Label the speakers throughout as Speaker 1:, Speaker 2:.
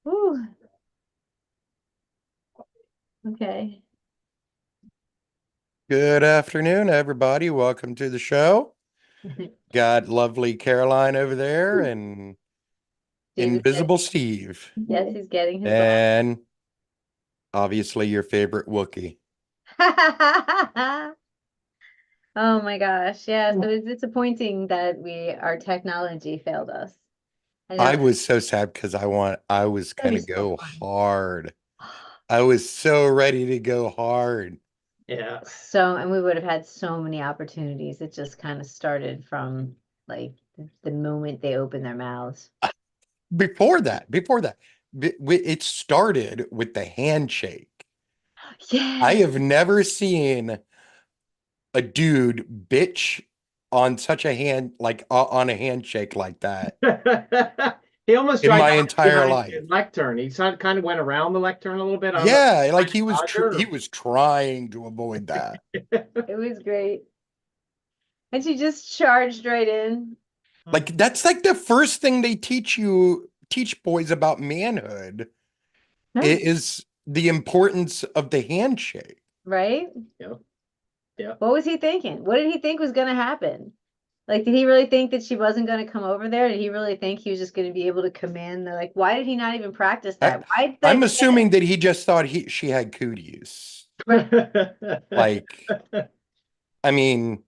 Speaker 1: Ooh, okay.
Speaker 2: Good afternoon, everybody. Welcome to the show. Got lovely Caroline over there and
Speaker 1: Steve is
Speaker 2: Invisible Steve.
Speaker 1: yes, he's getting his ball.
Speaker 2: And obviously your favorite Wookiee.
Speaker 1: Oh my gosh. Yeah, so it's disappointing that our technology failed us. I know
Speaker 2: I was so sad because I was
Speaker 1: that'd be
Speaker 2: gonna
Speaker 1: so
Speaker 2: go
Speaker 1: fun.
Speaker 2: hard. I was so ready to go hard.
Speaker 3: Yeah.
Speaker 1: And we would have had so many opportunities. It just kind of started from like the moment they opened their mouths.
Speaker 2: Before that, it started with the handshake. I
Speaker 1: Yeah.
Speaker 2: have never seen a dude bitch on such a on a handshake like that
Speaker 3: He almost
Speaker 2: in
Speaker 3: tried
Speaker 2: my
Speaker 3: to hide
Speaker 2: entire
Speaker 3: behind
Speaker 2: life.
Speaker 3: the lectern. He kind of went around the lectern a little bit. I don't know if
Speaker 2: Yeah, like
Speaker 3: he was
Speaker 2: he
Speaker 3: Roger.
Speaker 2: was trying to avoid that.
Speaker 1: It was great. And she just charged right in.
Speaker 2: Like that's like the first thing they teach boys about manhood
Speaker 1: Yeah.
Speaker 2: is the importance of the handshake.
Speaker 1: Right?
Speaker 3: Yeah. Yeah.
Speaker 1: What was he thinking? What did he think was going to happen? Like, did he really think that she wasn't going to come over there? Did he really think he was just going to be able to command like, why did he not even practice
Speaker 2: I,
Speaker 1: that? Why did
Speaker 2: I'm
Speaker 1: that get
Speaker 2: assuming that he just thought she had cooties.
Speaker 1: right?
Speaker 2: Like, I mean,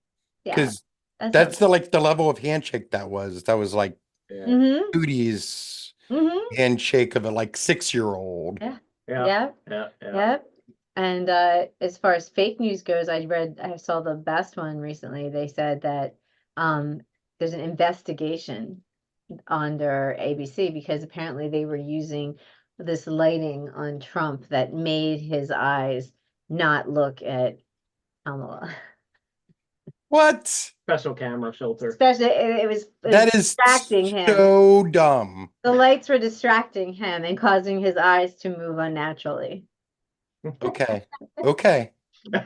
Speaker 1: Yeah,
Speaker 2: because
Speaker 1: that sounds.
Speaker 2: that's the level of handshake that was. That was like
Speaker 3: Yeah.
Speaker 1: Mm-hmm.
Speaker 2: cooties
Speaker 1: Mm-hmm.
Speaker 2: handshake of a like 6-year-old.
Speaker 1: Yeah.
Speaker 3: Yeah.
Speaker 1: Yeah.
Speaker 3: Yeah. Yeah.
Speaker 1: Yep. And as far as fake news goes, I saw the best one recently. They said that um there's an investigation under ABC because apparently they were using this lighting on Trump that made his eyes not look at Kamala.
Speaker 2: What?
Speaker 3: Special camera filter.
Speaker 1: Especially it was
Speaker 2: That is
Speaker 1: distracting him.
Speaker 2: so dumb.
Speaker 1: The lights were distracting him and causing his eyes to move unnaturally.
Speaker 2: Okay. Okay.
Speaker 1: I'll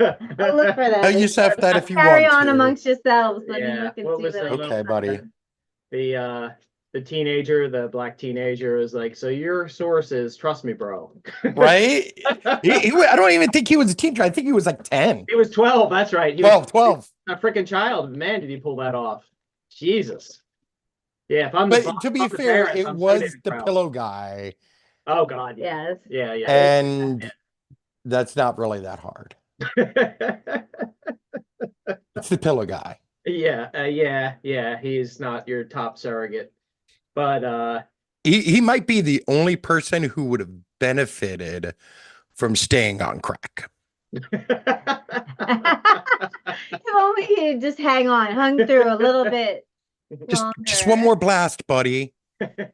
Speaker 1: look for
Speaker 2: Tell
Speaker 1: them.
Speaker 2: yourself that if you
Speaker 1: Carry
Speaker 2: want
Speaker 1: on
Speaker 2: to.
Speaker 1: amongst yourselves. Let me
Speaker 3: Yeah.
Speaker 1: look and
Speaker 3: What
Speaker 1: see
Speaker 3: was
Speaker 1: what
Speaker 3: the
Speaker 1: I
Speaker 3: little
Speaker 2: Okay,
Speaker 1: can
Speaker 2: buddy.
Speaker 1: find.
Speaker 3: the teenager, the black teenager was like, so your sources, trust me, bro.
Speaker 2: Right? I don't even think he was a teenager. I think he was like 10.
Speaker 3: He was 12, that's right. He was
Speaker 2: 12.
Speaker 3: a freaking child. Man, did he pull that off. Jesus. Yeah, if I'm the
Speaker 2: But to be fair,
Speaker 3: parents,
Speaker 2: it
Speaker 3: I'm so damn
Speaker 2: was the
Speaker 3: proud.
Speaker 2: pillow guy,
Speaker 3: Oh God, yeah.
Speaker 1: Yes.
Speaker 3: Yeah, yeah.
Speaker 2: and that's not really that hard. It's the pillow guy.
Speaker 3: Yeah, yeah. He's not your top surrogate. But
Speaker 2: He might be the only person who would have benefited from staying on crack.
Speaker 1: If only he'd just hung through a little bit
Speaker 2: Just one
Speaker 1: longer.
Speaker 2: more blast, buddy.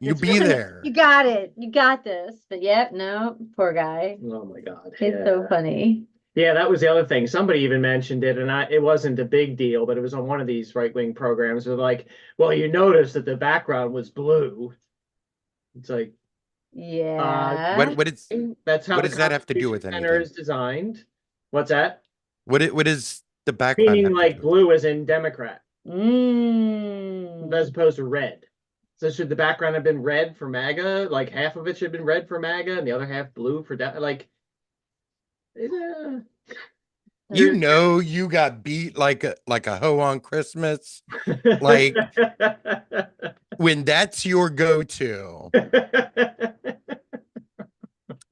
Speaker 2: You be there.
Speaker 1: You got it. You got this. But yep, no, poor guy.
Speaker 3: Oh my God.
Speaker 1: It's so funny.
Speaker 3: Yeah, that was the other thing. Somebody even mentioned it, and it wasn't a big deal, but it was on one of these right-wing programs. They're like, well, you noticed that the background was blue. It's like,
Speaker 1: Yeah.
Speaker 3: that's how
Speaker 2: what
Speaker 3: the
Speaker 2: does that have to do
Speaker 3: Constitution
Speaker 2: with
Speaker 3: Center
Speaker 2: anything?
Speaker 3: is designed. What's that?
Speaker 2: What is the background
Speaker 3: Meaning
Speaker 2: have to
Speaker 3: like
Speaker 2: do with
Speaker 3: blue as in Democrat, as
Speaker 1: Mm.
Speaker 3: opposed to red. So should the background have been red for MAGA? Like half of it should have been red for MAGA, and the other half blue for like.
Speaker 2: it? You know you got beat like a hoe on Christmas. Like when that's your go-to.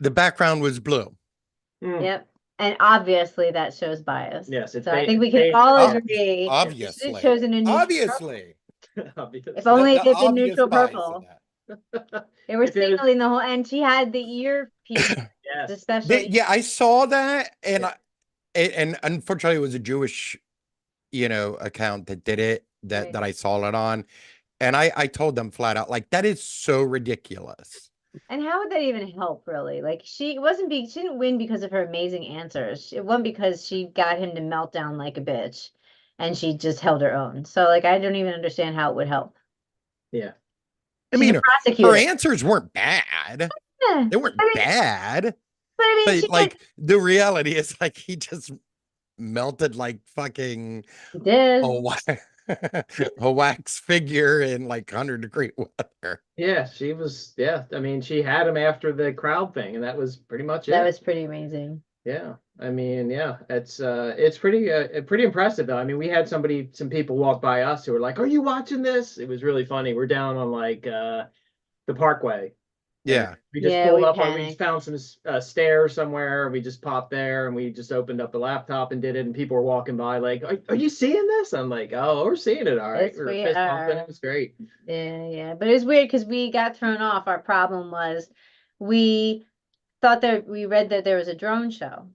Speaker 2: The background was blue.
Speaker 1: Yep. And obviously that shows bias.
Speaker 3: Yes, it's
Speaker 1: so I think we can all agree that they should have chosen a neutral.
Speaker 2: Obviously.
Speaker 1: If only it
Speaker 2: The
Speaker 1: had been
Speaker 2: obvious
Speaker 1: neutral
Speaker 2: bias in
Speaker 1: purple.
Speaker 2: that.
Speaker 1: They were
Speaker 3: If it was-
Speaker 1: signaling the whole, and she had the earpiece,
Speaker 3: Yes.
Speaker 1: especially.
Speaker 2: Yeah, I saw that, and
Speaker 3: Yeah.
Speaker 2: and unfortunately, it was a Jewish, account that did it
Speaker 1: Right.
Speaker 2: that I saw it on, and I told them flat out like that is so ridiculous.
Speaker 1: And how would that even help, really? Like she didn't win because of her amazing answers. It won because she got him to melt down like a bitch, and she just held her own. So, like, I don't even understand how it would help.
Speaker 3: Yeah.
Speaker 2: I
Speaker 1: She's a
Speaker 2: mean, her
Speaker 1: prosecutor.
Speaker 2: answers weren't bad.
Speaker 1: Yeah.
Speaker 2: They weren't bad.
Speaker 1: But I mean,
Speaker 2: But like the reality is like he just melted like fucking
Speaker 1: did.
Speaker 2: oh A wax figure in like 100-degree weather.
Speaker 3: Yeah, she was. Yeah, I mean, she had him after the crowd thing, and that was pretty much
Speaker 1: That
Speaker 3: it.
Speaker 1: was pretty amazing.
Speaker 3: Yeah, I mean, yeah, it's pretty impressive though. I mean, we had some people walk by us who were like, "Are you watching this?" It was really funny. We're down on like the Parkway, and
Speaker 2: Yeah.
Speaker 3: we just
Speaker 1: Yeah,
Speaker 3: pulled
Speaker 1: we
Speaker 3: up. We just
Speaker 1: panicked.
Speaker 3: found some stairs somewhere. We just popped there, and we just opened up the laptop and did it. And people were walking by like, "Are you seeing this?" I'm like, "Oh, we're seeing it. All right."
Speaker 1: Yes,
Speaker 3: We were
Speaker 1: we
Speaker 3: fist bumping.
Speaker 1: are.
Speaker 3: It was great.
Speaker 1: Yeah. But it's weird because we got thrown off. Our problem was we thought that we read that there was a drone show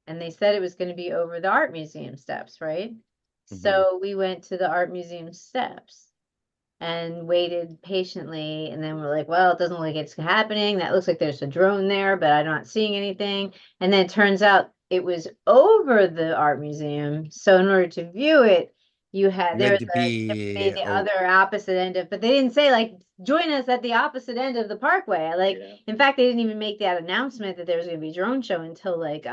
Speaker 1: and they said it was going to be over the art museum steps, right?
Speaker 2: Mhm.
Speaker 1: So we went to the art museum steps and waited patiently. And then we're like, well, it doesn't look like it's happening. That looks like there's a drone there, but I'm not seeing anything. And then it turns out it was over the art museum. So in order to view it,
Speaker 2: You
Speaker 1: there
Speaker 2: had
Speaker 1: was
Speaker 2: to
Speaker 1: made
Speaker 2: be
Speaker 1: the other opposite end of, but they didn't say like join us at the opposite end of the parkway. Like,
Speaker 3: Yeah.
Speaker 1: in fact, they didn't even make that announcement that there was going to be a drone show until like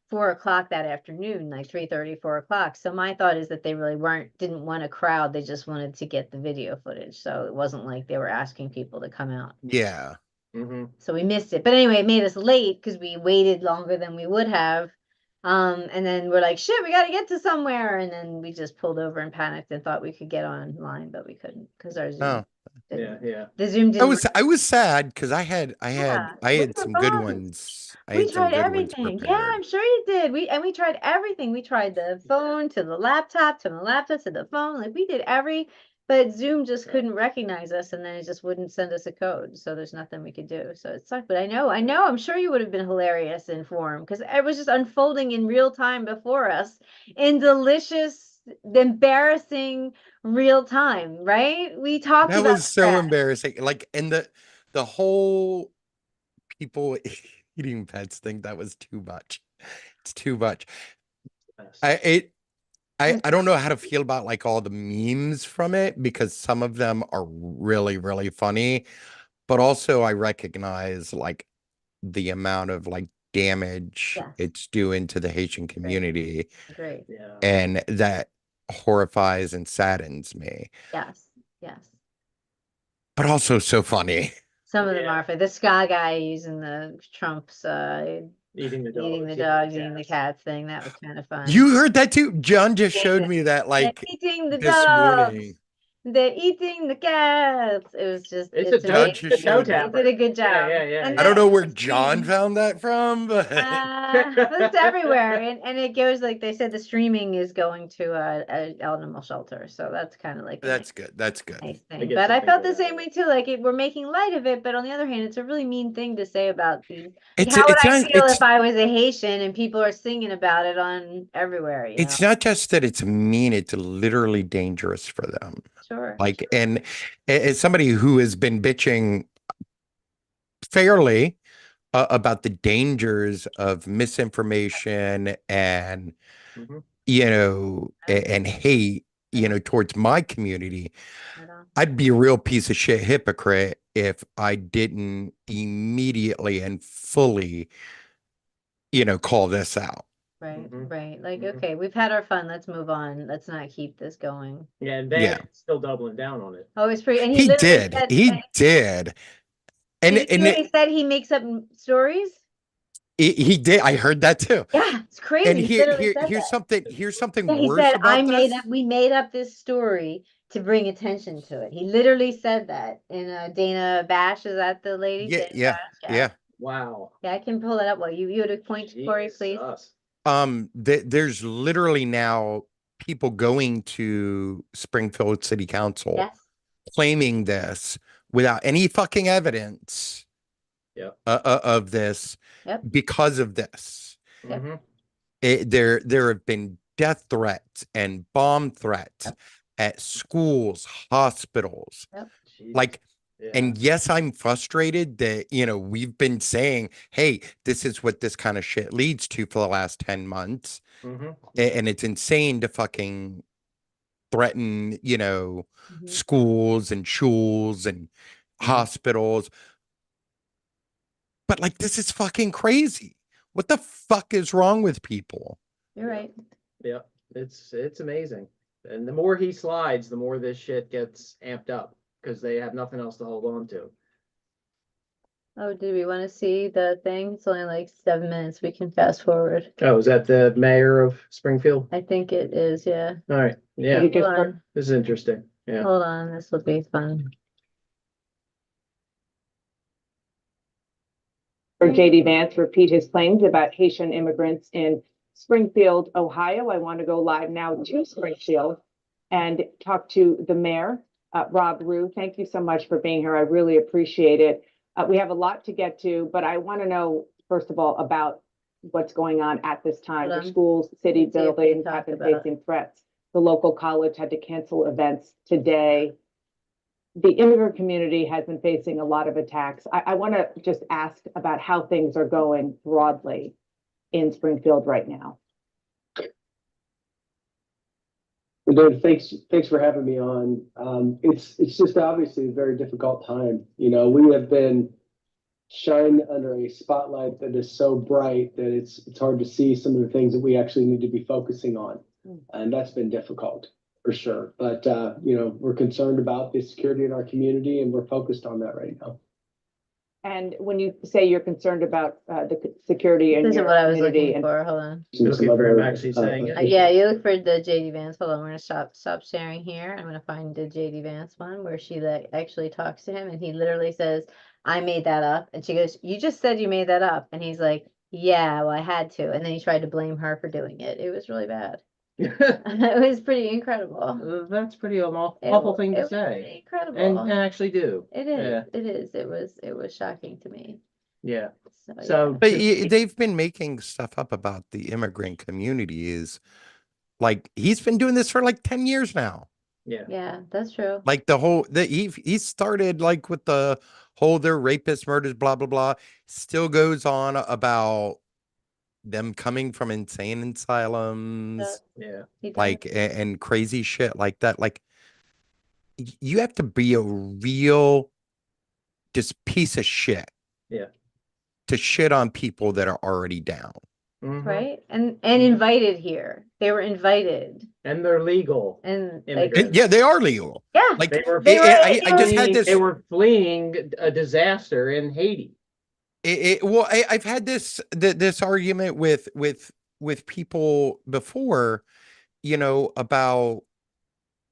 Speaker 1: 4 o'clock that afternoon, like 3:30, 4 o'clock. So my thought is that they really didn't want a crowd. They just wanted to get the video footage. So it wasn't like they were asking people to come out.
Speaker 2: yeah.
Speaker 3: Mm-hmm.
Speaker 1: So we missed it. But anyway, it made us late because we waited longer than we would have. And then we're like, shit, we got to get to somewhere. And then we just pulled over and panicked and thought we could get online, but we couldn't because our Zoom
Speaker 2: Oh.
Speaker 3: Yeah, yeah.
Speaker 1: the Zoom
Speaker 2: I
Speaker 1: didn't.
Speaker 2: was sad because I had
Speaker 1: Yeah,
Speaker 2: I
Speaker 1: we
Speaker 2: had
Speaker 1: were
Speaker 2: some good
Speaker 1: bummed.
Speaker 2: ones. I
Speaker 1: We
Speaker 2: had some
Speaker 1: tried
Speaker 2: good ones
Speaker 1: everything. Yeah,
Speaker 2: prepared.
Speaker 1: I'm sure you did. We tried everything. We tried the phone to the laptop, to the phone. Like we did but Zoom just couldn't recognize us and then it just wouldn't send us a code. So there's nothing we could do. So it sucked. But I know, I'm sure you would have been hilarious in form because it was just unfolding in real time before us in delicious, embarrassing real time, right? We talked
Speaker 2: That
Speaker 1: about
Speaker 2: was so
Speaker 1: that.
Speaker 2: embarrassing. Like, and the whole people eating pets thing, that was too much. It's too much. I don't know how to feel about like all the memes from it because some of them are really, really funny, but also I recognize like the amount of like damage
Speaker 1: Yes,
Speaker 2: it's doing to the Haitian community,
Speaker 1: great.
Speaker 3: Yeah.
Speaker 2: and that horrifies and saddens me,
Speaker 1: Yes.
Speaker 2: but also so funny.
Speaker 1: Some of them
Speaker 3: Yeah.
Speaker 1: are for the Sky guy using the Trump's
Speaker 3: Eating the dogs.
Speaker 1: eating the
Speaker 3: yeah,
Speaker 1: dogs, eating the
Speaker 3: cats.
Speaker 1: cats thing. That was kind of fun.
Speaker 2: You heard that too? John just
Speaker 1: Eating
Speaker 2: showed
Speaker 1: the-
Speaker 2: me that
Speaker 1: They're
Speaker 2: like
Speaker 1: eating the
Speaker 2: this
Speaker 1: dogs.
Speaker 2: morning.
Speaker 1: They're eating the cats. It was just,
Speaker 3: It's
Speaker 2: John
Speaker 1: amazing.
Speaker 2: just
Speaker 3: a toe
Speaker 2: showed me.
Speaker 1: They
Speaker 3: tapper.
Speaker 1: did a good job.
Speaker 3: Yeah.
Speaker 1: And
Speaker 2: I don't know where
Speaker 1: the
Speaker 2: John
Speaker 1: stream-
Speaker 2: found that from, but
Speaker 1: it's everywhere, and it goes like they said. The streaming is going to a animal shelter, so that's kind of like a
Speaker 2: that's good. That's good.
Speaker 1: nice
Speaker 3: I
Speaker 1: thing.
Speaker 3: get
Speaker 1: But I
Speaker 3: something
Speaker 1: felt
Speaker 3: good
Speaker 1: the
Speaker 3: out
Speaker 1: same
Speaker 3: of
Speaker 1: way
Speaker 3: it.
Speaker 1: too. Like we're making light of it, but on the other hand, it's a really mean thing to say about these. Like,
Speaker 2: It's
Speaker 1: how would I
Speaker 2: not
Speaker 1: feel
Speaker 2: it's
Speaker 1: if I was a Haitian and people are singing about it on everywhere? You
Speaker 2: it's
Speaker 1: know,
Speaker 2: not just that it's mean, it's literally dangerous for them.
Speaker 1: sure.
Speaker 2: Like, and as somebody who has been bitching fairly about the dangers of misinformation and
Speaker 3: Mhm.
Speaker 2: and hate, towards my community,
Speaker 1: Right on.
Speaker 2: I'd be a real piece of shit hypocrite if I didn't immediately and fully, call this out.
Speaker 1: Right,
Speaker 3: Mhm.
Speaker 1: right. Like,
Speaker 3: Mhm.
Speaker 1: okay, we've had our fun. Let's move on. Let's not keep this going.
Speaker 3: Yeah, and
Speaker 2: Yeah.
Speaker 3: Van's still doubling down on it.
Speaker 1: Oh, it's pretty. And he
Speaker 2: He
Speaker 1: literally
Speaker 2: did.
Speaker 1: said,
Speaker 2: He did. And
Speaker 1: did you
Speaker 2: and
Speaker 1: hear what he said? He makes up stories.
Speaker 2: he did. I heard that too.
Speaker 1: Yeah, it's crazy.
Speaker 2: And
Speaker 1: He literally said
Speaker 2: here's
Speaker 1: that.
Speaker 2: something
Speaker 1: Yeah, he
Speaker 2: worse
Speaker 1: said,
Speaker 2: about this.
Speaker 1: we made up this story to bring attention to it. He literally said that in Dana Bash. Is that the lady?
Speaker 2: Yeah,
Speaker 1: Dana
Speaker 2: yeah,
Speaker 1: Bash?
Speaker 2: yeah.
Speaker 3: Wow.
Speaker 1: Yeah, I can pull that up. Well, you had a point, Corey, please.
Speaker 3: Jesus.
Speaker 2: There's literally now people going to Springfield City Council
Speaker 1: Yes.
Speaker 2: claiming this without any fucking evidence
Speaker 3: Yep.
Speaker 2: of this
Speaker 1: Yep.
Speaker 2: because of this.
Speaker 1: Yep.
Speaker 3: Mhm.
Speaker 2: There have been death threats and bomb threats at schools, hospitals.
Speaker 3: Jeez.
Speaker 2: Like,
Speaker 3: Yeah.
Speaker 2: and yes, I'm frustrated that, we've been saying, hey, this is what this kind of shit leads to for the last 10 months.
Speaker 3: Mhm.
Speaker 2: And it's insane to fucking threaten,
Speaker 1: Mhm.
Speaker 2: schools and schools and hospitals. But like, this is fucking crazy. What the fuck is wrong with people?
Speaker 1: You're right.
Speaker 3: Yeah. It's amazing. And the more he slides, the more this shit gets amped up because they have nothing else to hold on to.
Speaker 1: Oh, do we want to see the thing? It's only like 7 minutes. We can fast forward.
Speaker 3: Oh, is that the mayor of Springfield?
Speaker 1: I think it is, yeah.
Speaker 3: All right. Yeah,
Speaker 4: You just
Speaker 1: Hold on,
Speaker 3: this is interesting. Yeah.
Speaker 1: hold on, this will be fun.
Speaker 4: for JD Vance repeat his claims about Haitian immigrants in Springfield, Ohio. I want to go live now to Springfield and talk to the mayor, Rob Rue. Thank you so much for being here. I really appreciate it. We have a lot to get to, but I want to know, first of all, about what's going on at this time. The schools, city
Speaker 1: Let's see if they
Speaker 4: buildings
Speaker 1: talk
Speaker 4: have been
Speaker 1: about-
Speaker 4: facing threats. The local college had to cancel events today. The immigrant community has been facing a lot of attacks. I want to just ask about how things are going broadly in Springfield right now.
Speaker 5: David, thanks for having me on. It's just obviously a very difficult time. You know, we have been shined under a spotlight that is so bright that it's hard to see some of the things that we actually need to be focusing on, and that's been difficult for sure. But you know, we're concerned about the security in our community, and we're focused on that right now.
Speaker 4: And when you say you're concerned about the security in
Speaker 1: This is
Speaker 4: your
Speaker 1: what I was
Speaker 4: community,
Speaker 1: looking
Speaker 4: and
Speaker 1: for, hold on.
Speaker 3: You're looking for him actually saying it?
Speaker 1: Yeah, you look for the JD Vance. Hold on, we're gonna stop sharing here. I'm gonna find the JD Vance one where she like actually talks to him and he literally says, I made that up. And she goes, you just said you made that up. And he's like, yeah, well, I had to. And then he tried to blame her for doing it. It was really bad. It was pretty incredible.
Speaker 3: That's pretty awful
Speaker 1: It
Speaker 3: thing to
Speaker 1: was
Speaker 3: say.
Speaker 1: pretty incredible.
Speaker 3: And actually do.
Speaker 1: It is.
Speaker 3: Yeah.
Speaker 1: It is. It was shocking to me.
Speaker 3: Yeah.
Speaker 1: So,
Speaker 3: So-
Speaker 1: yeah.
Speaker 2: But they've been making stuff up about the immigrant community is like he's been doing this for like 10 years now.
Speaker 3: Yeah.
Speaker 1: Yeah, that's true.
Speaker 2: Like he started like with the whole they're rapists, murders, blah blah blah. Still goes on about them coming from insane asylums,
Speaker 3: Yeah.
Speaker 1: He did.
Speaker 2: like and crazy shit like that. Like you have to be a real just piece of shit.
Speaker 3: Yeah.
Speaker 2: To shit on people that are already down.
Speaker 3: Mhm.
Speaker 1: Right? And invited here. They were invited.
Speaker 3: And they're legal.
Speaker 1: And like,
Speaker 3: Immigrants.
Speaker 2: Yeah, they are legal.
Speaker 1: yeah.
Speaker 2: Like
Speaker 3: They were
Speaker 2: I just had
Speaker 3: fleeing-
Speaker 2: this.
Speaker 3: They were fleeing a disaster in Haiti.
Speaker 2: Well, I've had this argument with people before, you know, about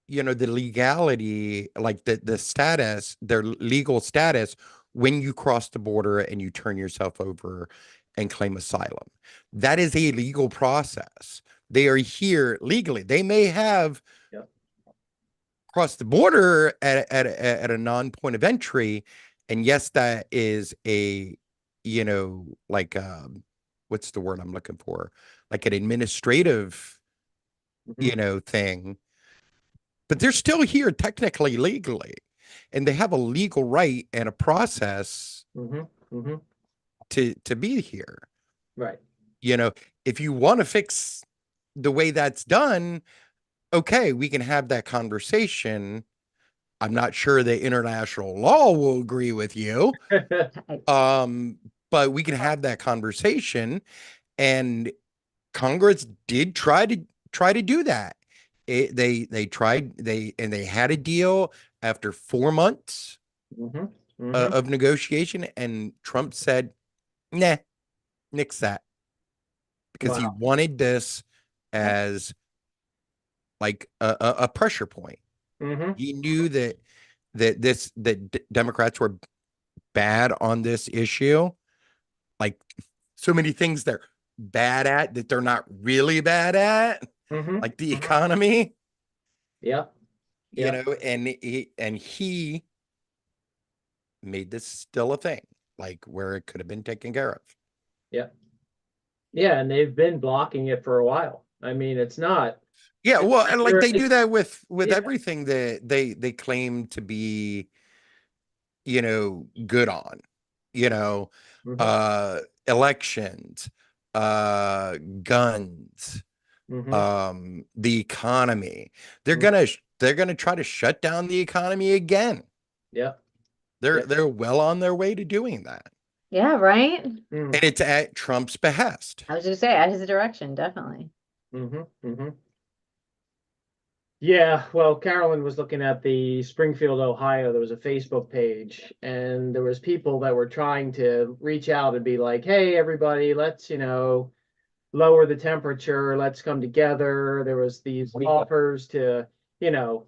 Speaker 2: the legality, like the status, their legal status when you cross the border and you turn yourself over and claim asylum. That is a legal process. They are here legally. They may have
Speaker 3: Yep.
Speaker 2: crossed the border at a non-point of entry, and yes, that is a like what's the word I'm looking for? Like an administrative thing. But they're still here technically legally, and they have a legal right and a process
Speaker 3: Mm-hmm. Mm-hmm.
Speaker 2: to be here.
Speaker 3: Right.
Speaker 2: If you want to fix the way that's done, okay, we can have that conversation. I'm not sure the international law will agree with you. But we can have that conversation, and Congress did try to do that. They tried, they had a deal after 4 months
Speaker 3: Mm-hmm. Mm-hmm.
Speaker 2: of negotiation, and Trump said, nah, nix that, because he
Speaker 3: Wow.
Speaker 2: wanted this as like a pressure point.
Speaker 3: Mm-hmm.
Speaker 2: He knew that Democrats were bad on this issue, like so many things they're bad at that they're not really bad at,
Speaker 3: Mm-hmm.
Speaker 2: like the economy.
Speaker 3: Yeah. Yeah.
Speaker 2: And he made this still a thing, like where it could have been taken care of.
Speaker 3: Yeah, and they've been blocking it for a while. I mean, it's not.
Speaker 2: Yeah, well, and like they
Speaker 3: You're-
Speaker 2: do that with
Speaker 3: Yeah.
Speaker 2: everything that they claim to be, good on,
Speaker 3: Mhm.
Speaker 2: elections, guns,
Speaker 3: Mhm.
Speaker 2: the economy. They're
Speaker 3: Mhm.
Speaker 2: gonna try to shut down the economy again.
Speaker 3: Yeah.
Speaker 2: They're well on their way to doing that,
Speaker 1: Yeah, right?
Speaker 3: Mm-hmm.
Speaker 2: and it's at Trump's behest.
Speaker 1: I was gonna say, at his direction, definitely.
Speaker 3: Mm-hmm. Yeah, well, Carolyn was looking at the Springfield, Ohio. There was a Facebook page, and there was people that were trying to reach out and be like, "Hey, everybody, let's lower the temperature. Let's come together." There was these offers to you know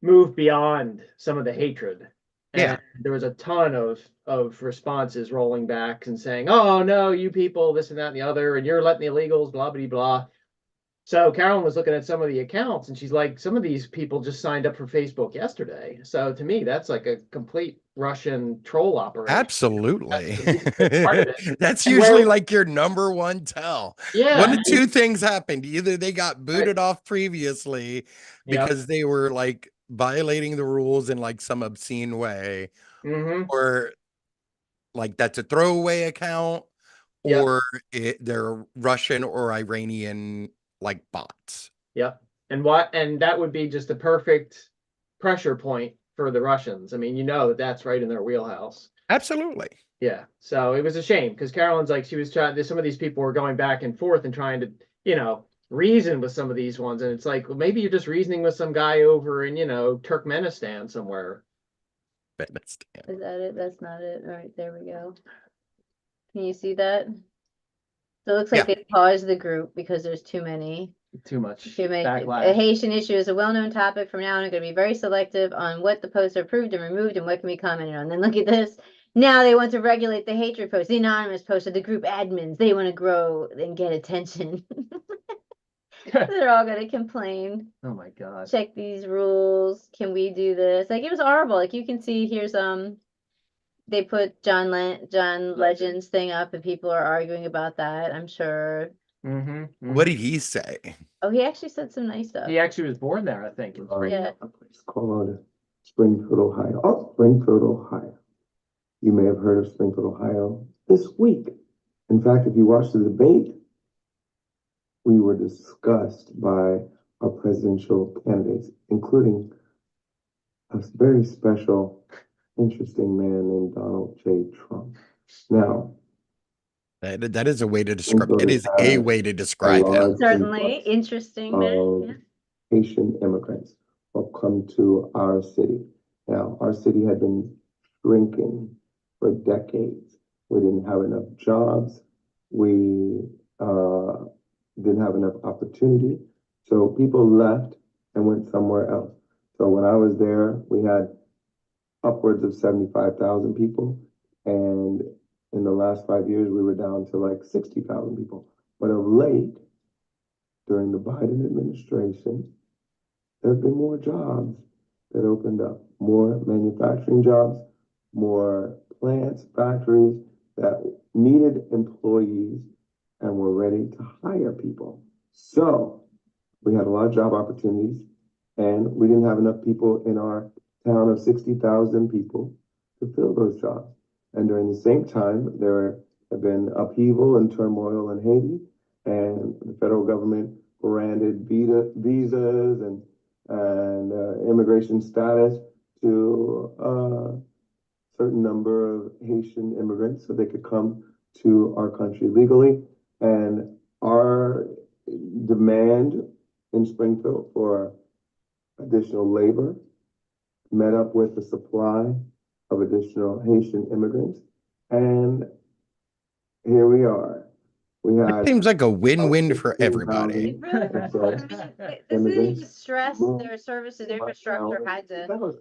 Speaker 3: move beyond some of the hatred.
Speaker 2: Yeah.
Speaker 3: And there was a ton of responses rolling back and saying, "Oh no, you people, this and that and the other, and you're letting the illegals, blah blah blah." So Carolyn was looking at some of the accounts and she's like, some of these people just signed up for Facebook yesterday. So to me, that's like a complete Russian troll operation.
Speaker 2: Absolutely.
Speaker 3: That's part of it.
Speaker 2: That's
Speaker 3: And
Speaker 2: usually
Speaker 3: where-
Speaker 2: like your number one tell.
Speaker 3: Yeah.
Speaker 2: One of two things happened. Either they got booted off previously
Speaker 3: Yep.
Speaker 2: because they were like violating the rules in like some obscene way,
Speaker 3: Mm-hmm.
Speaker 2: or like that's a throwaway account,
Speaker 3: Yep.
Speaker 2: or they're Russian or Iranian like bots.
Speaker 3: Yep. And that would be just the perfect pressure point for the Russians. I mean, that's right in their wheelhouse.
Speaker 2: Absolutely.
Speaker 3: Yeah. So it was a shame because Carolyn's like, she was trying, some of these people were going back and forth and trying to, reason with some of these ones. And it's like, well, maybe you're just reasoning with some guy over in, Turkmenistan somewhere.
Speaker 2: Afghanistan.
Speaker 1: Is that it? That's not it. All right, there we go. Can you see that? So it looks like they paused the group because there's too many.
Speaker 3: Too much
Speaker 1: A
Speaker 3: backlash.
Speaker 1: Haitian issue is a well-known topic. From now on, I'm going to be very selective on what the posts are approved and removed and what can be commented on. Then look at this. Now they want to regulate the hatred posts, the anonymous posts, or the group admins. They want to grow and get attention. They're all going to complain.
Speaker 3: Oh my God.
Speaker 1: Check these rules. Can we do this? Like, it was horrible. Like, you can see here's they put John Legend's thing up and people are arguing about that, I'm sure.
Speaker 3: Mm-hmm.
Speaker 2: What did he say?
Speaker 1: Oh, he actually said some nice stuff.
Speaker 3: He actually was born there, I think. in
Speaker 1: Yeah.
Speaker 5: A place called Springfield, Ohio. Oh, Springfield, Ohio. You may have heard of Springfield, Ohio this week. In fact, if you watched the debate, we were discussed by our presidential candidates, including a very special, interesting man named Donald J. Trump. Now,
Speaker 2: That is a way to describe it. Is a way to describe him.
Speaker 5: large
Speaker 1: Certainly
Speaker 5: influx
Speaker 1: interesting, man.
Speaker 5: of
Speaker 1: Yeah.
Speaker 5: Haitian immigrants will come to our city. Now, our city had been shrinking for decades. We didn't have enough jobs. We didn't have enough opportunity. So people left and went somewhere else. So when I was there, we had upwards of 75,000 people. And in the last 5 years, we were down to like 60,000 people. But of late, during the Biden administration, there have been more jobs that opened up, more manufacturing jobs, more plants, factories that needed employees and were ready to hire people. So we had a lot of job opportunities, and we didn't have enough people in our town of 60,000 people to fill those jobs. And during the same time, there have been upheaval and turmoil in Haiti, and the federal government granted visas and immigration status to a certain number of Haitian immigrants so they could come to our country legally. And our demand in Springfield for additional labor met up with the supply of additional Haitian immigrants. And here we are. We
Speaker 2: It
Speaker 5: had
Speaker 2: seems like a win-win for
Speaker 5: 16,000
Speaker 2: everybody.
Speaker 1: It really,
Speaker 5: And
Speaker 1: I
Speaker 5: so
Speaker 1: mean, this isn't
Speaker 5: immigrants
Speaker 1: even stress,
Speaker 5: moved
Speaker 1: their services,
Speaker 5: to my
Speaker 1: infrastructure
Speaker 5: town.
Speaker 1: had to,
Speaker 5: That was,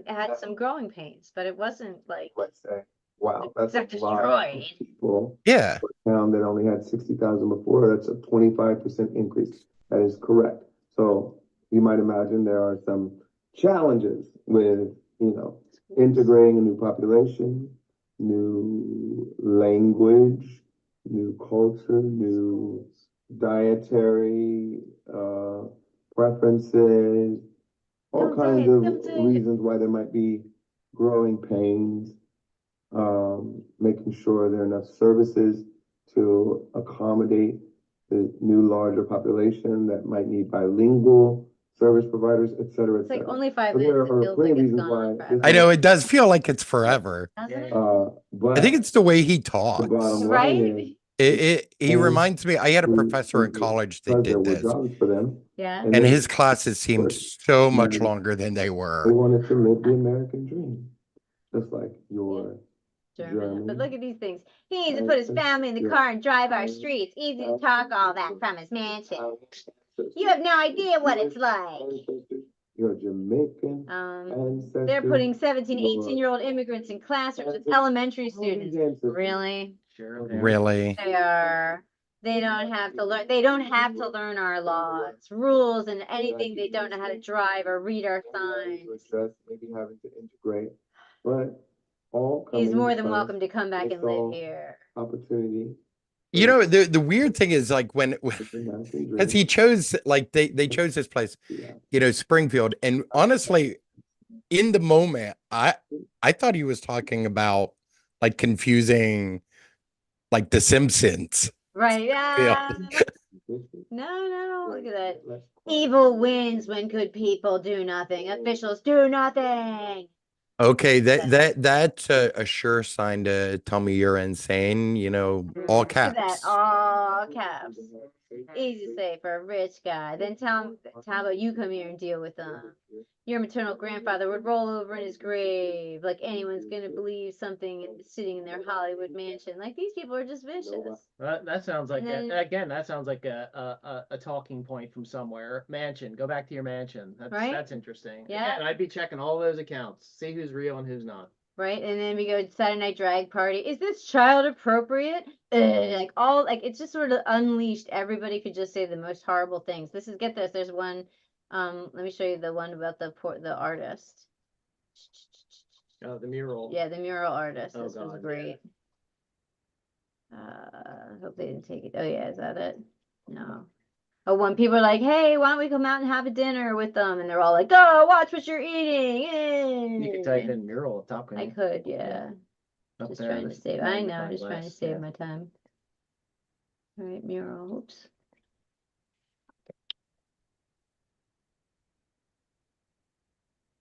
Speaker 1: had some growing pains, but it wasn't like,
Speaker 5: let's say, wow, that's
Speaker 1: Except
Speaker 5: a lot of
Speaker 1: destroyed.
Speaker 5: people.
Speaker 2: Yeah.
Speaker 5: For a town that only had 60,000 before, that's a 25% increase. That is correct. So you might imagine there are some challenges with, integrating a new population, new language, new culture, new dietary preferences, all kinds of reasons why there might be growing pains, making sure there are enough services to accommodate the new larger population that might need bilingual service providers, et cetera, et
Speaker 1: it's like
Speaker 5: cetera.
Speaker 1: only 5
Speaker 5: So there
Speaker 1: minutes, it
Speaker 5: are
Speaker 1: feels
Speaker 5: plenty
Speaker 1: like
Speaker 5: of
Speaker 1: it's
Speaker 5: reasons
Speaker 1: gone on
Speaker 5: why
Speaker 1: forever.
Speaker 2: I know it does feel like it's forever.
Speaker 1: Doesn't it?
Speaker 5: But
Speaker 2: I think it's the way he
Speaker 5: the
Speaker 2: talks.
Speaker 5: bottom line
Speaker 1: Right?
Speaker 5: is
Speaker 2: He
Speaker 6: And
Speaker 2: reminds me, I had a
Speaker 6: we-
Speaker 2: professor in
Speaker 6: we
Speaker 2: college that
Speaker 6: realized
Speaker 2: did
Speaker 6: there were
Speaker 2: this,
Speaker 6: jobs for them.
Speaker 1: Yeah.
Speaker 2: and
Speaker 6: then
Speaker 2: his classes seemed
Speaker 6: work.
Speaker 2: so much
Speaker 6: And
Speaker 2: longer than they
Speaker 6: They
Speaker 2: were.
Speaker 6: wanted to live the American dream, just like your
Speaker 1: German. But
Speaker 6: German.
Speaker 1: look at these things. He needs to put his family in the car and drive our streets. Easy to talk all that from his mansion. You have no idea what it's like.
Speaker 6: Your Jamaican
Speaker 1: They're
Speaker 6: ancestors.
Speaker 1: putting 17,
Speaker 6: your
Speaker 1: 18-year-old immigrants in classrooms with elementary students.
Speaker 6: ancestors.
Speaker 1: Really?
Speaker 3: Sure. they are.
Speaker 2: Really?
Speaker 1: They are. They don't have to learn. They don't have to learn our laws, rules, and anything. They don't know how to drive or read our signs.
Speaker 6: Maybe having to integrate, but all
Speaker 1: He's
Speaker 6: coming
Speaker 1: more than
Speaker 6: from
Speaker 1: welcome to come back and
Speaker 6: it's
Speaker 1: live
Speaker 6: all
Speaker 1: here.
Speaker 6: opportunity.
Speaker 2: You know, the weird thing is like when,
Speaker 6: It's the American
Speaker 2: because
Speaker 6: dream.
Speaker 2: he chose, like they chose this place,
Speaker 6: Yeah.
Speaker 2: you know, Springfield. And honestly, in the moment, I thought he was talking about like confusing like The Simpsons.
Speaker 1: Right? Yeah. No. Look at that. Evil wins when good people do nothing. Officials do nothing.
Speaker 2: Okay, that's a sure sign to tell me you're insane, you know, all
Speaker 1: Look at that.
Speaker 2: caps.
Speaker 1: All caps. Easy to say for a rich guy. Then how about you come here and deal with them? Your maternal grandfather would roll over in his grave like anyone's gonna believe something sitting in their Hollywood mansion. Like these people are just vicious.
Speaker 3: That sounds like
Speaker 1: And then-
Speaker 3: again. That sounds like a talking point from somewhere. Mansion. Go back to your mansion.
Speaker 1: Right?
Speaker 3: That's interesting.
Speaker 1: Yeah.
Speaker 3: Again, I'd be checking all those accounts. See who's real and who's not.
Speaker 1: Right? And then we go to Saturday Night Drag Party. Is this child appropriate? Like all like it's just sort of unleashed. Everybody could just say the most horrible things. Get this. There's one. Let me show you the one about the artist.
Speaker 3: Oh, the mural.
Speaker 1: Yeah, the mural artist.
Speaker 3: Oh,
Speaker 1: This was
Speaker 3: God, yeah.
Speaker 1: great. Hope they didn't take it. Oh yeah, is that it? No. Oh, when people are like, "Hey, why don't we come out and have a dinner with them?" and they're all like, "Oh, watch what you're eating."
Speaker 3: You could type in mural up top. couldn't
Speaker 1: I
Speaker 3: you?
Speaker 1: could, yeah.
Speaker 3: Up
Speaker 1: Just
Speaker 3: there,
Speaker 1: trying to
Speaker 3: this
Speaker 1: save. I know,
Speaker 3: magnifying
Speaker 1: just trying to
Speaker 3: glass,
Speaker 1: save
Speaker 3: yeah.
Speaker 1: my time. All right, mural. Oops.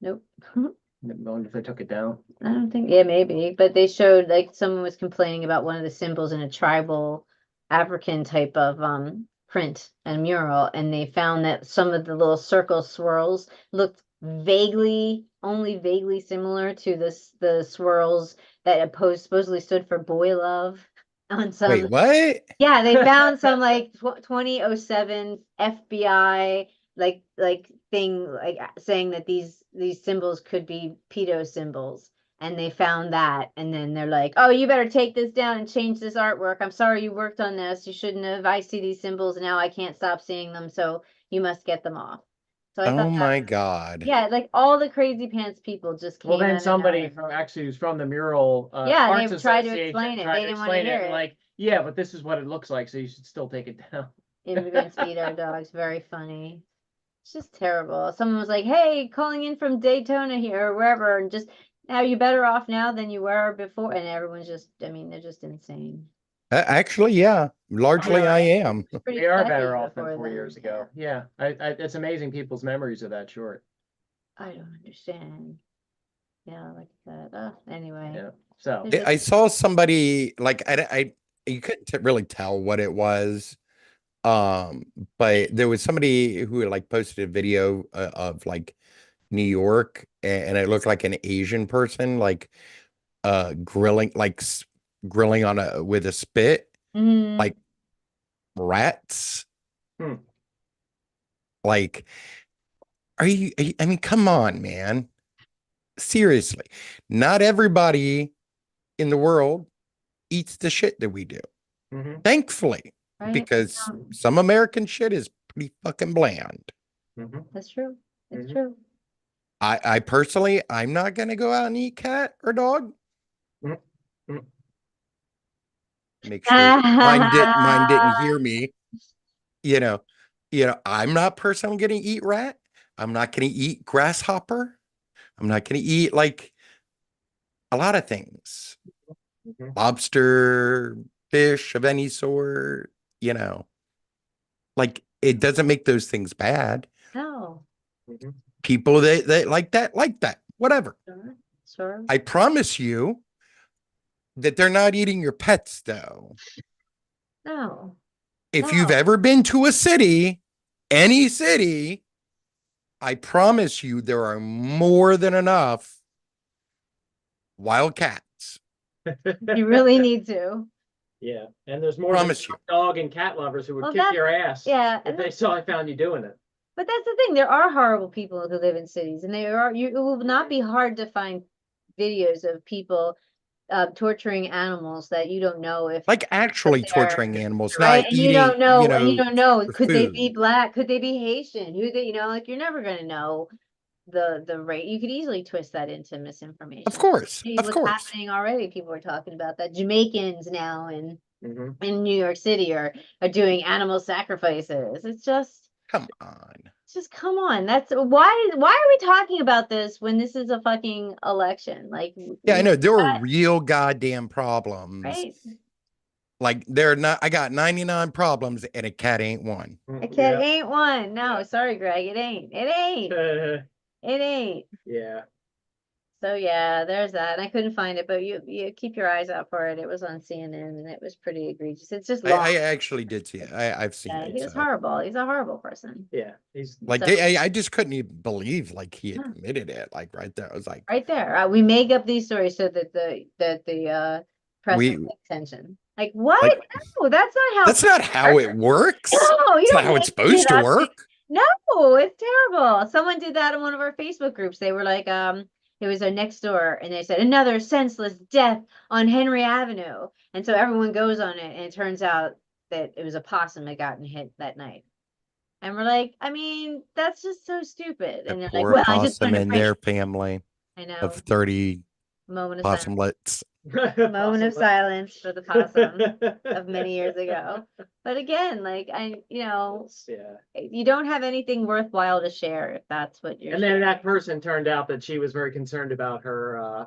Speaker 1: Nope.
Speaker 3: I wonder if they took it down.
Speaker 1: I don't think, yeah, maybe, but they showed like someone was complaining about one of the symbols in a tribal African type of print and mural, and they found that some of the little circle swirls looked only vaguely similar to the swirls that supposedly stood for boy love on some.
Speaker 2: Wait, what?
Speaker 1: Yeah, they found some like 2007 FBI like thing like saying that these symbols could be pedo symbols, and they found that, and then they're like, "Oh, you better take this down and change this artwork. I'm sorry you worked on this. You shouldn't have. I see these symbols now. I can't stop seeing them, so you must get them off." So I
Speaker 2: Oh
Speaker 1: thought
Speaker 2: my
Speaker 1: that,
Speaker 2: God.
Speaker 1: yeah, like all the crazy pants people just came.
Speaker 3: Well,
Speaker 1: out
Speaker 3: then
Speaker 1: of
Speaker 3: somebody
Speaker 1: nowhere.
Speaker 3: from actually who's from the mural.
Speaker 1: Yeah, they
Speaker 3: Arts
Speaker 1: tried to
Speaker 3: Association
Speaker 1: explain it.
Speaker 3: tried
Speaker 1: They
Speaker 3: to
Speaker 1: didn't wanna
Speaker 3: explain
Speaker 1: hear
Speaker 3: and
Speaker 1: it.
Speaker 3: like, yeah, but this is what it looks like, so you should still take it down.
Speaker 1: Immigrants eat our dogs. Very funny. It's just terrible. Someone was like, "Hey, calling in from Daytona here or wherever, and just now you better off now than you were before." And everyone's just, I mean, they're just insane.
Speaker 2: Actually, yeah, largely I am.
Speaker 1: It's pretty
Speaker 3: We are
Speaker 1: sucky
Speaker 3: better off than
Speaker 1: before
Speaker 3: 4
Speaker 1: then,
Speaker 3: years ago. Yeah, it's amazing people's memories of that short.
Speaker 1: I don't understand. Yeah, like that. Anyway.
Speaker 3: Yeah. So
Speaker 1: They're
Speaker 2: I
Speaker 1: just-
Speaker 2: saw somebody like you couldn't really tell what it was. But there was somebody who like posted a video of like New York, and it looked like an Asian person like grilling grilling on with a spit
Speaker 1: Mhm.
Speaker 2: like rats.
Speaker 3: Hmm.
Speaker 2: Like, are you, I mean, come on, man. Seriously, not everybody in the world eats the shit that we do.
Speaker 3: mhm,
Speaker 2: Thankfully,
Speaker 1: Right?
Speaker 2: because
Speaker 1: Um,
Speaker 2: some American shit is pretty fucking bland.
Speaker 3: mhm.
Speaker 1: That's true. It's
Speaker 3: Mhm.
Speaker 1: true.
Speaker 2: I personally, I'm not gonna go out and eat cat or dog.
Speaker 3: Mm, mm.
Speaker 2: Make sure mine didn't hear me. You know, I'm not personally gonna eat rat. I'm not gonna eat grasshopper. I'm not gonna eat like a lot of things.
Speaker 3: Mhm.
Speaker 2: Lobster, fish of any sort, like it doesn't make those things bad.
Speaker 1: No.
Speaker 3: Mhm.
Speaker 2: People that like that, whatever.
Speaker 1: Sure. Sure.
Speaker 2: I promise you that they're not eating your pets though.
Speaker 1: No.
Speaker 2: If you've
Speaker 1: No.
Speaker 2: ever been to a city, any city, I promise you there are more than enough wild cats.
Speaker 1: You really need to.
Speaker 3: Yeah, and there's more than
Speaker 2: Promise you.
Speaker 3: dog and cat lovers who would
Speaker 1: Well,
Speaker 3: kick
Speaker 1: that's-
Speaker 3: your ass
Speaker 1: Yeah.
Speaker 3: if
Speaker 1: And
Speaker 3: they saw I found you doing it.
Speaker 1: But that's the thing. There are horrible people who live in cities, and it will not be hard to find videos of people torturing animals that you don't know if
Speaker 2: Like actually
Speaker 1: they're-
Speaker 2: torturing animals,
Speaker 1: right,
Speaker 2: not
Speaker 1: and you
Speaker 2: eating,
Speaker 1: don't know,
Speaker 2: you
Speaker 1: and you
Speaker 2: know,
Speaker 1: don't know,
Speaker 2: for
Speaker 1: could they be
Speaker 2: food.
Speaker 1: black? Could they be Haitian? Who they, like you're never gonna know the rate. You could easily twist that into misinformation.
Speaker 2: Of course,
Speaker 1: See
Speaker 2: of
Speaker 1: what's
Speaker 2: course.
Speaker 1: happening already. People are talking about that. Jamaicans now in
Speaker 3: Mhm.
Speaker 1: New York City are doing animal sacrifices. It's just come on. That's why are we talking about this when this is a fucking election? Like,
Speaker 2: Yeah, I
Speaker 1: we-
Speaker 2: know there are
Speaker 1: that-
Speaker 2: real goddamn problems.
Speaker 1: right?
Speaker 2: Like they're not. I got 99 problems, and a cat ain't one.
Speaker 1: A kid ain't one. No,
Speaker 3: Yeah.
Speaker 1: sorry, Greg. It ain't. It ain't.
Speaker 3: Yeah.
Speaker 1: It ain't.
Speaker 3: Yeah.
Speaker 1: So yeah, there's that. And I couldn't find it, but you keep your eyes out for it. It was on CNN and it was pretty egregious. It's just long.
Speaker 2: I actually did see it. I've seen
Speaker 1: Yeah,
Speaker 2: it.
Speaker 1: he was
Speaker 2: so.
Speaker 1: horrible. He's a horrible person.
Speaker 3: Yeah. He's
Speaker 2: Like
Speaker 1: So-
Speaker 2: I just couldn't even believe like he
Speaker 1: Yeah.
Speaker 2: admitted it. Like right there, I was like,
Speaker 1: Right there. We make up these stories so that the press
Speaker 2: We-
Speaker 1: will pay attention. Like what?
Speaker 2: Like-
Speaker 1: No, that's not how.
Speaker 2: that's not how it works.
Speaker 1: No, you
Speaker 2: That's
Speaker 1: don't
Speaker 2: not how it's
Speaker 1: make
Speaker 2: supposed
Speaker 1: it
Speaker 2: to
Speaker 1: up.
Speaker 2: work.
Speaker 1: No, it's terrible. Someone did that in one of our Facebook groups. They were like, it was our next door, and they said another senseless death on Henry Avenue. And so everyone goes on it, and it turns out that it was a possum that gotten hit that night. And we're like, I mean, that's just so stupid. And
Speaker 2: The
Speaker 1: they're like,
Speaker 2: poor
Speaker 1: well, I just
Speaker 2: possum
Speaker 1: wanted to
Speaker 2: and
Speaker 1: bring
Speaker 2: their
Speaker 1: it.
Speaker 2: family
Speaker 1: I know.
Speaker 2: of 30
Speaker 1: Moment of silence.
Speaker 2: possumlets.
Speaker 1: Moment of silence for the possum of many years ago. But again, like
Speaker 3: Yeah.
Speaker 1: you don't have anything worthwhile to share if that's what you're
Speaker 3: And then
Speaker 1: sharing.
Speaker 3: that person turned out that she was very concerned about the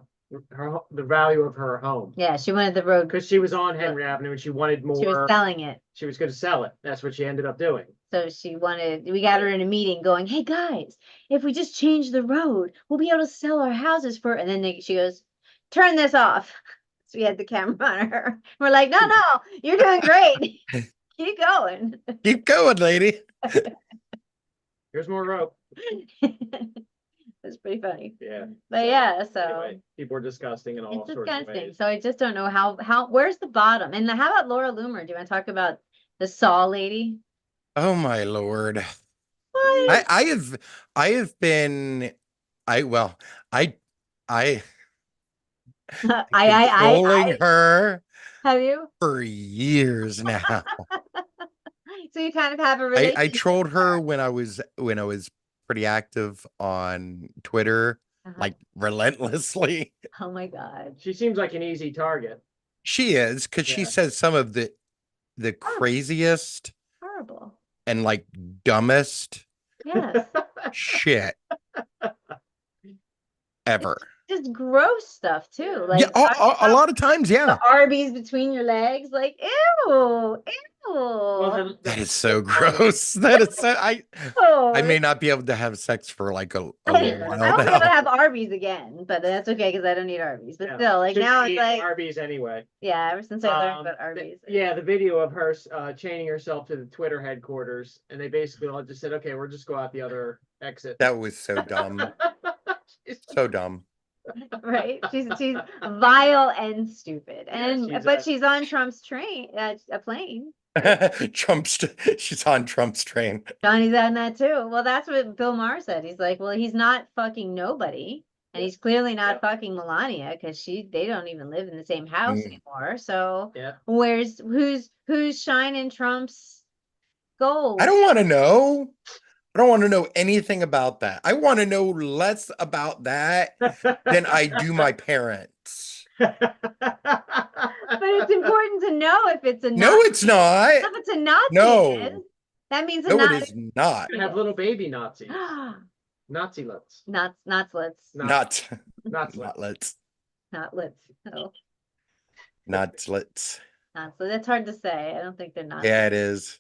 Speaker 3: value of her home
Speaker 1: Yeah, she wanted the road.
Speaker 3: because she was on Henry Avenue and she wanted more.
Speaker 1: She was selling it.
Speaker 3: She was going to sell it. That's what she ended up doing.
Speaker 1: So we got her in a meeting going, hey guys, if we just change the road, we'll be able to sell our houses for, and then she goes, turn this off. So we had the camera on her. We're like, no, you're doing great. Keep going.
Speaker 2: Keep going, lady.
Speaker 3: Here's more rope.
Speaker 1: It's pretty funny.
Speaker 3: Yeah.
Speaker 1: But yeah, so
Speaker 3: Anyway, people are disgusting in all
Speaker 1: it's
Speaker 3: sorts of
Speaker 1: disgusting.
Speaker 3: ways.
Speaker 1: So I just don't know how where's the bottom? And how about Laura Loomer? Do you want to talk about the Saw lady?
Speaker 2: Oh my lord.
Speaker 1: What?
Speaker 2: I have been I controlling her
Speaker 1: have you?
Speaker 2: for years now.
Speaker 1: So you kind of have a
Speaker 2: I
Speaker 1: relationship.
Speaker 2: trolled her
Speaker 1: with
Speaker 2: when I was pretty active on Twitter,
Speaker 1: Uh-huh.
Speaker 2: like relentlessly.
Speaker 1: Oh my God.
Speaker 3: She seems like an easy target.
Speaker 2: She is because she
Speaker 3: Yeah.
Speaker 2: says some of the craziest
Speaker 1: Horrible.
Speaker 2: and like dumbest
Speaker 1: Yes.
Speaker 2: shit ever.
Speaker 1: Just gross stuff too. Like
Speaker 2: Yeah, a lot of times, yeah.
Speaker 1: the Arby's between your legs. Like, ew.
Speaker 3: Well,
Speaker 2: That is so gross. That is so I
Speaker 1: Oh,
Speaker 2: may not be able to have sex for like a
Speaker 1: I
Speaker 2: little
Speaker 1: don't
Speaker 2: while
Speaker 1: be able to
Speaker 2: now.
Speaker 1: have Arby's again, but that's okay because I don't eat Arby's. But
Speaker 3: Yeah.
Speaker 1: still, like
Speaker 3: Shouldn't
Speaker 1: now
Speaker 3: eat
Speaker 1: it's like,
Speaker 3: Arby's anyway.
Speaker 1: yeah, ever since I learned about
Speaker 3: The-
Speaker 1: Arby's.
Speaker 3: yeah, the video of her chaining herself to the Twitter headquarters, and they basically all just said, "Okay, we'll just go out the other exit."
Speaker 2: That was so dumb. So dumb.
Speaker 1: Right? She's vile and stupid. And
Speaker 3: she's
Speaker 1: but
Speaker 3: a-
Speaker 1: she's on Trump's train, a plane.
Speaker 2: She's on Trump's train.
Speaker 1: Johnny's on that too. Well, that's what Bill Maher said. He's like, well, he's not fucking nobody. And he's clearly not fucking Melania because they don't even live in the same house
Speaker 2: Mm.
Speaker 1: anymore. So
Speaker 3: Yeah.
Speaker 1: who's shining Trump's gold?
Speaker 2: I don't want to know. I don't want to know anything about that. I want to know less about that than I do my parents.
Speaker 1: But it's important to know if it's a
Speaker 2: No,
Speaker 1: Nazi.
Speaker 2: it's not.
Speaker 1: If it's a Nazi,
Speaker 2: No.
Speaker 1: it is. That means a
Speaker 2: No, it
Speaker 1: Nazi.
Speaker 2: is not.
Speaker 3: You have little baby Nazis. Nazi-lets.
Speaker 1: Not let's
Speaker 2: Not.
Speaker 3: Not
Speaker 2: Not let's.
Speaker 1: not let's. Oh,
Speaker 2: Not let's.
Speaker 1: not so that's hard to say. I don't think they're not.
Speaker 2: Yeah, it is.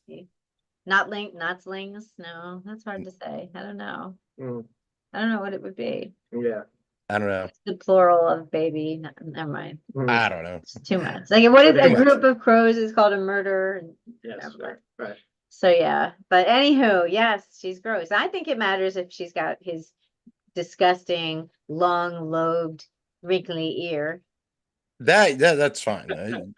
Speaker 1: Not slings. No, that's hard to say. I don't know.
Speaker 3: Mm,
Speaker 1: I don't know what it would be.
Speaker 3: yeah.
Speaker 2: I don't know.
Speaker 1: It's the plural of baby. Never mind.
Speaker 2: I don't know.
Speaker 1: It's too much. Like, what is
Speaker 3: Too
Speaker 1: a
Speaker 2: much.
Speaker 1: group of crows is called a murder?
Speaker 3: Yes,
Speaker 1: Never
Speaker 3: right,
Speaker 1: mind.
Speaker 3: right.
Speaker 1: So yeah, but anywho, yes, she's gross. I think it matters if she's got his disgusting, long-lobed, wrinkly ear.
Speaker 2: That's fine.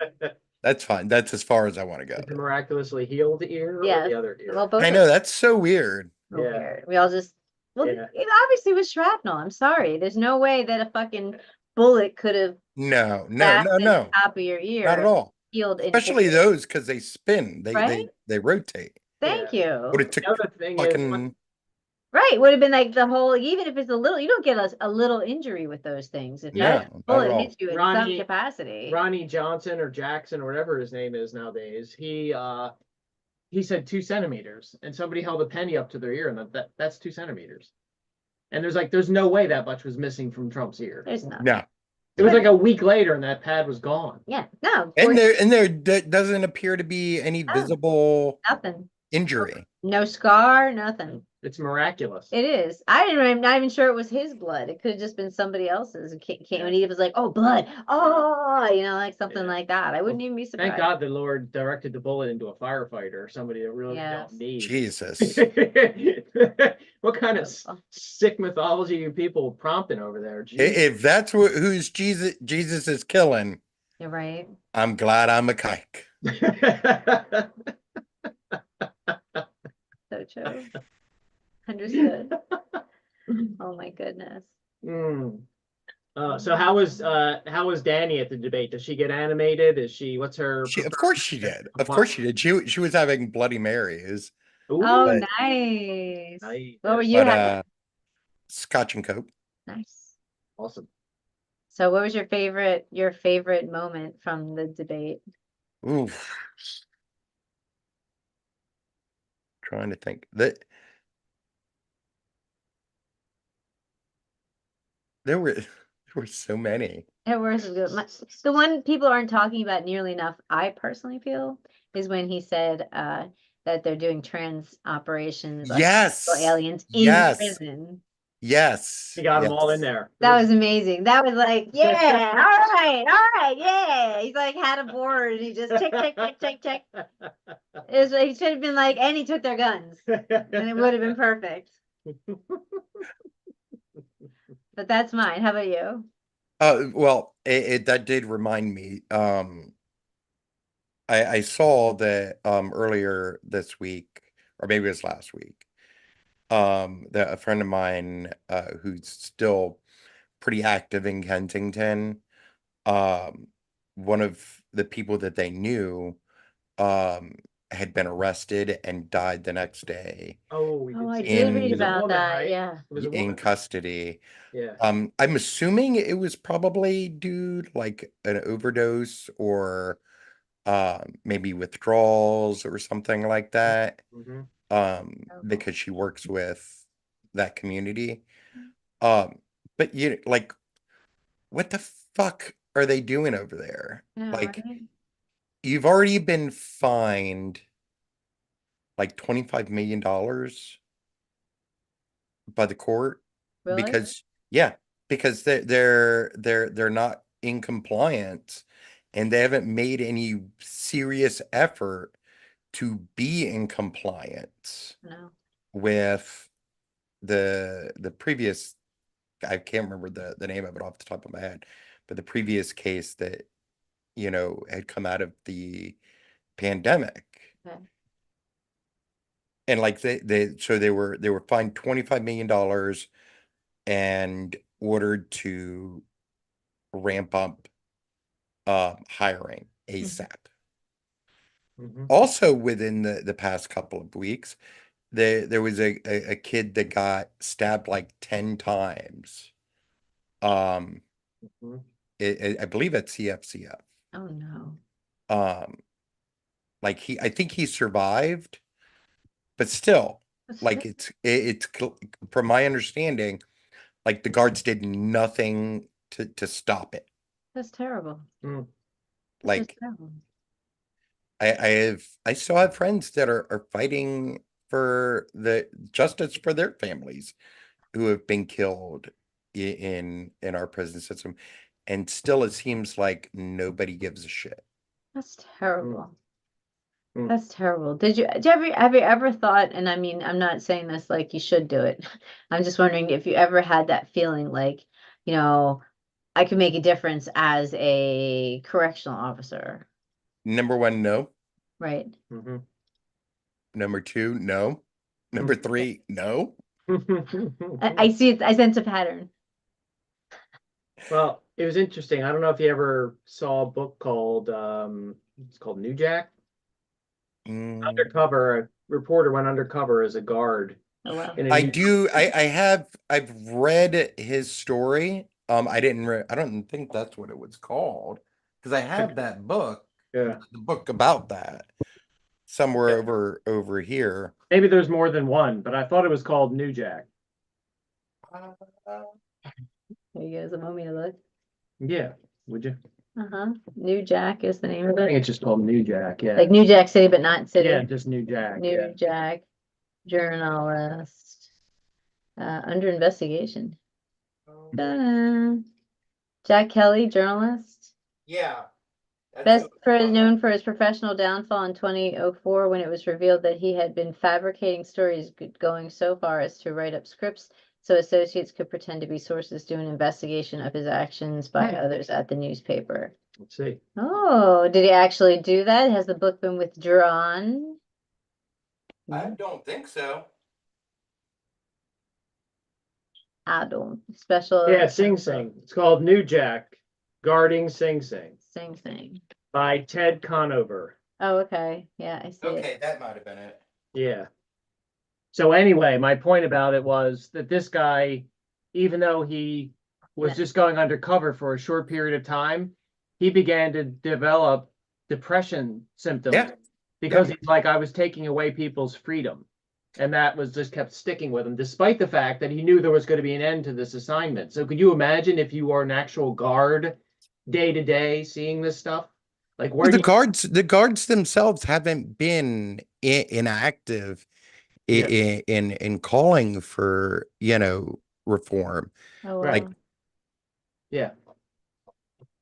Speaker 2: That's fine. That's as far as I want to
Speaker 3: The
Speaker 2: go.
Speaker 3: miraculously healed ear or
Speaker 1: Yes.
Speaker 3: the other ear?
Speaker 1: Well, both
Speaker 2: I
Speaker 1: of
Speaker 2: know
Speaker 1: them
Speaker 2: that's so weird.
Speaker 1: are
Speaker 3: Yeah.
Speaker 1: weird. We all just, well,
Speaker 3: Yeah.
Speaker 1: it obviously was shrapnel. I'm sorry. There's no way that a fucking bullet could have
Speaker 2: No,
Speaker 1: blasted
Speaker 2: no,
Speaker 1: the top of your ear.
Speaker 2: not at all.
Speaker 1: Healed in
Speaker 2: Especially
Speaker 1: four.
Speaker 2: those because they spin.
Speaker 1: Right?
Speaker 2: They rotate.
Speaker 1: Thank
Speaker 3: Yeah.
Speaker 1: you.
Speaker 2: Would it took
Speaker 3: The other thing is,
Speaker 2: fucking
Speaker 1: Right, would have been like the whole, even if it's a little, you don't get a little injury with those things. If
Speaker 2: No,
Speaker 1: that
Speaker 2: not at
Speaker 1: bullet
Speaker 2: all.
Speaker 1: hits you in some
Speaker 3: Ronnie-
Speaker 1: capacity.
Speaker 3: Ronnie Johnson or Jackson or whatever his name is nowadays, he said 2 centimeters, and somebody held a penny up to their ear, and that's 2 centimeters. And there's no way that much was missing from Trump's ear.
Speaker 1: There's not.
Speaker 2: No.
Speaker 3: It was like a week later, and that pad was gone.
Speaker 1: Yeah, no.
Speaker 2: And there doesn't appear to be any
Speaker 1: Oh.
Speaker 2: visible
Speaker 1: Nothing.
Speaker 2: injury.
Speaker 1: No scar, nothing.
Speaker 3: It's miraculous.
Speaker 1: It is. I'm not even sure it was his blood. It could have just been somebody else's. It came when he was like, "Oh, blood! Oh, like something
Speaker 3: Yeah.
Speaker 1: like that." I wouldn't even be surprised.
Speaker 3: Thank God the Lord directed the bullet into a firefighter or somebody that really
Speaker 1: Yes.
Speaker 3: don't need.
Speaker 2: Jesus.
Speaker 3: What kind of sick mythology are people prompting over there? Jesus.
Speaker 2: If that's who's Jesus is killing,
Speaker 1: You're right.
Speaker 2: I'm glad I'm a kike.
Speaker 1: So true. Understood. Oh my goodness.
Speaker 3: Mm. So how was Danny at the debate? Does she get animated? What's her?
Speaker 2: Of course she did. Of course she did. She was having Bloody Marys,
Speaker 3: Ooh,
Speaker 1: Oh,
Speaker 2: But-
Speaker 1: nice.
Speaker 3: nice.
Speaker 1: What were you
Speaker 2: but
Speaker 1: having?
Speaker 2: Scotch and Coke.
Speaker 1: Nice.
Speaker 3: Awesome.
Speaker 1: So what was your favorite moment from the debate?
Speaker 2: Oof. Trying to think that there were so many.
Speaker 1: It was good. The one people aren't talking about nearly enough, I personally feel, is when he said that they're doing trans operations on
Speaker 2: Yes.
Speaker 1: aliens in
Speaker 2: Yes.
Speaker 1: prison.
Speaker 2: Yes.
Speaker 3: He got them all
Speaker 2: yes.
Speaker 3: in there.
Speaker 1: That was amazing. That was like, yeah, all right, yeah. He's like had a board and he just check. He should have been like, and he took their guns, and it would have been perfect. But that's mine. How about you?
Speaker 2: Well, that did remind me. I saw that earlier this week, or maybe it was last week. That a friend of mine who's still pretty active in Kensington, one of the people that they knew had been arrested and died the next day
Speaker 3: Oh, we
Speaker 1: Oh, I
Speaker 3: see
Speaker 1: did
Speaker 2: In-
Speaker 1: read
Speaker 3: It was a
Speaker 1: about
Speaker 3: woman,
Speaker 1: that.
Speaker 3: right?
Speaker 1: Yeah.
Speaker 3: It was a
Speaker 2: in
Speaker 3: woman.
Speaker 2: custody.
Speaker 3: Yeah.
Speaker 2: I'm assuming it was probably due to, like an overdose or maybe withdrawals or something like that.
Speaker 3: Mhm.
Speaker 2: Because she works with that community. But like, what the fuck are they doing over there?
Speaker 1: Yeah,
Speaker 2: Like,
Speaker 1: right?
Speaker 2: you've already been fined like $25 million by the court
Speaker 1: Really?
Speaker 2: because they're not in compliance and they haven't made any serious effort to be in compliance
Speaker 1: No.
Speaker 2: with the previous, I can't remember the name of it off the top of my head, but the previous case that had come out of the pandemic.
Speaker 1: Okay.
Speaker 2: And like they were fined $25 million and ordered to ramp up hiring ASAP.
Speaker 3: Mhm.
Speaker 2: Also within the past couple of weeks, there was a kid that got stabbed like 10 times.
Speaker 3: Mhm.
Speaker 2: I believe at CFCF.
Speaker 1: Oh no.
Speaker 2: Like I think he survived, but still,
Speaker 1: That's
Speaker 2: like it's from my understanding, like the guards did nothing to stop it.
Speaker 1: terrible.
Speaker 3: Mm.
Speaker 1: That's just
Speaker 2: Like
Speaker 1: terrible.
Speaker 2: I still have friends that are fighting for the justice for their families who have been killed in our prison system, and still it seems like nobody gives a shit.
Speaker 1: That's terrible.
Speaker 3: Mm.
Speaker 1: That's terrible. Have you ever thought, and I mean, I'm not saying this like you should do it. I'm just wondering if you ever had that feeling like, you know, I could make a difference as a correctional officer,
Speaker 2: Number one, no.
Speaker 1: right?
Speaker 3: Mm-hmm.
Speaker 2: Number two, no. Number three, no.
Speaker 1: I see it, I sense a pattern.
Speaker 3: Well, it was interesting. I don't know if you ever saw a book called it's called New Jack.
Speaker 2: Mm.
Speaker 3: Undercover, a reporter went undercover as a guard.
Speaker 1: Oh wow.
Speaker 3: In a
Speaker 2: I
Speaker 3: New-
Speaker 2: do. I've read his story. I don't think that's what it was called, because I have that book,
Speaker 3: Yeah.
Speaker 2: the book about that, somewhere
Speaker 3: Yeah.
Speaker 2: over here.
Speaker 3: Maybe there's more than one, but I thought it was called New Jack.
Speaker 1: There you go. Is a moment to look.
Speaker 3: Yeah. Would you?
Speaker 1: New Jack is the name of
Speaker 3: I think
Speaker 1: it.
Speaker 3: it's just called New Jack. Yeah.
Speaker 1: Like New Jack City, but not city.
Speaker 3: Yeah, just New Jack.
Speaker 1: New
Speaker 3: Yeah.
Speaker 1: Jack journalist. Under investigation. Ta-da. Jack Kelly, journalist.
Speaker 2: Yeah.
Speaker 1: Best known for his professional downfall in 2004 when it was revealed that he had been fabricating stories going so far as to write up scripts so associates could pretend to be sources doing an investigation of his actions by others at the newspaper.
Speaker 3: Let's see.
Speaker 1: Oh, did he actually do that? Has the book been withdrawn?
Speaker 2: I don't think so.
Speaker 1: I don't. Special.
Speaker 3: Yeah, Sing Sing. It's called New Jack, Guarding Sing Sing
Speaker 1: Sing Sing.
Speaker 3: by Ted Conover.
Speaker 1: Oh, okay. Yeah, I see it.
Speaker 2: Okay, that might have been it.
Speaker 3: Yeah. So anyway, my point about it was that this guy, even though he was
Speaker 1: Yeah.
Speaker 3: just going undercover for a short period of time, he began to develop depression symptoms
Speaker 2: Yeah.
Speaker 3: because he's like, I was taking away people's freedom. And that was just kept sticking with him, despite the fact that he knew there was going to be an end to this assignment. So could you imagine if you are an actual guard day to day seeing this stuff? Like where
Speaker 2: Well,
Speaker 3: do
Speaker 2: the guards themselves haven't been inactive
Speaker 3: Yeah.
Speaker 2: in calling for, reform.
Speaker 1: Oh,
Speaker 3: Right.
Speaker 1: wow.
Speaker 3: Yeah.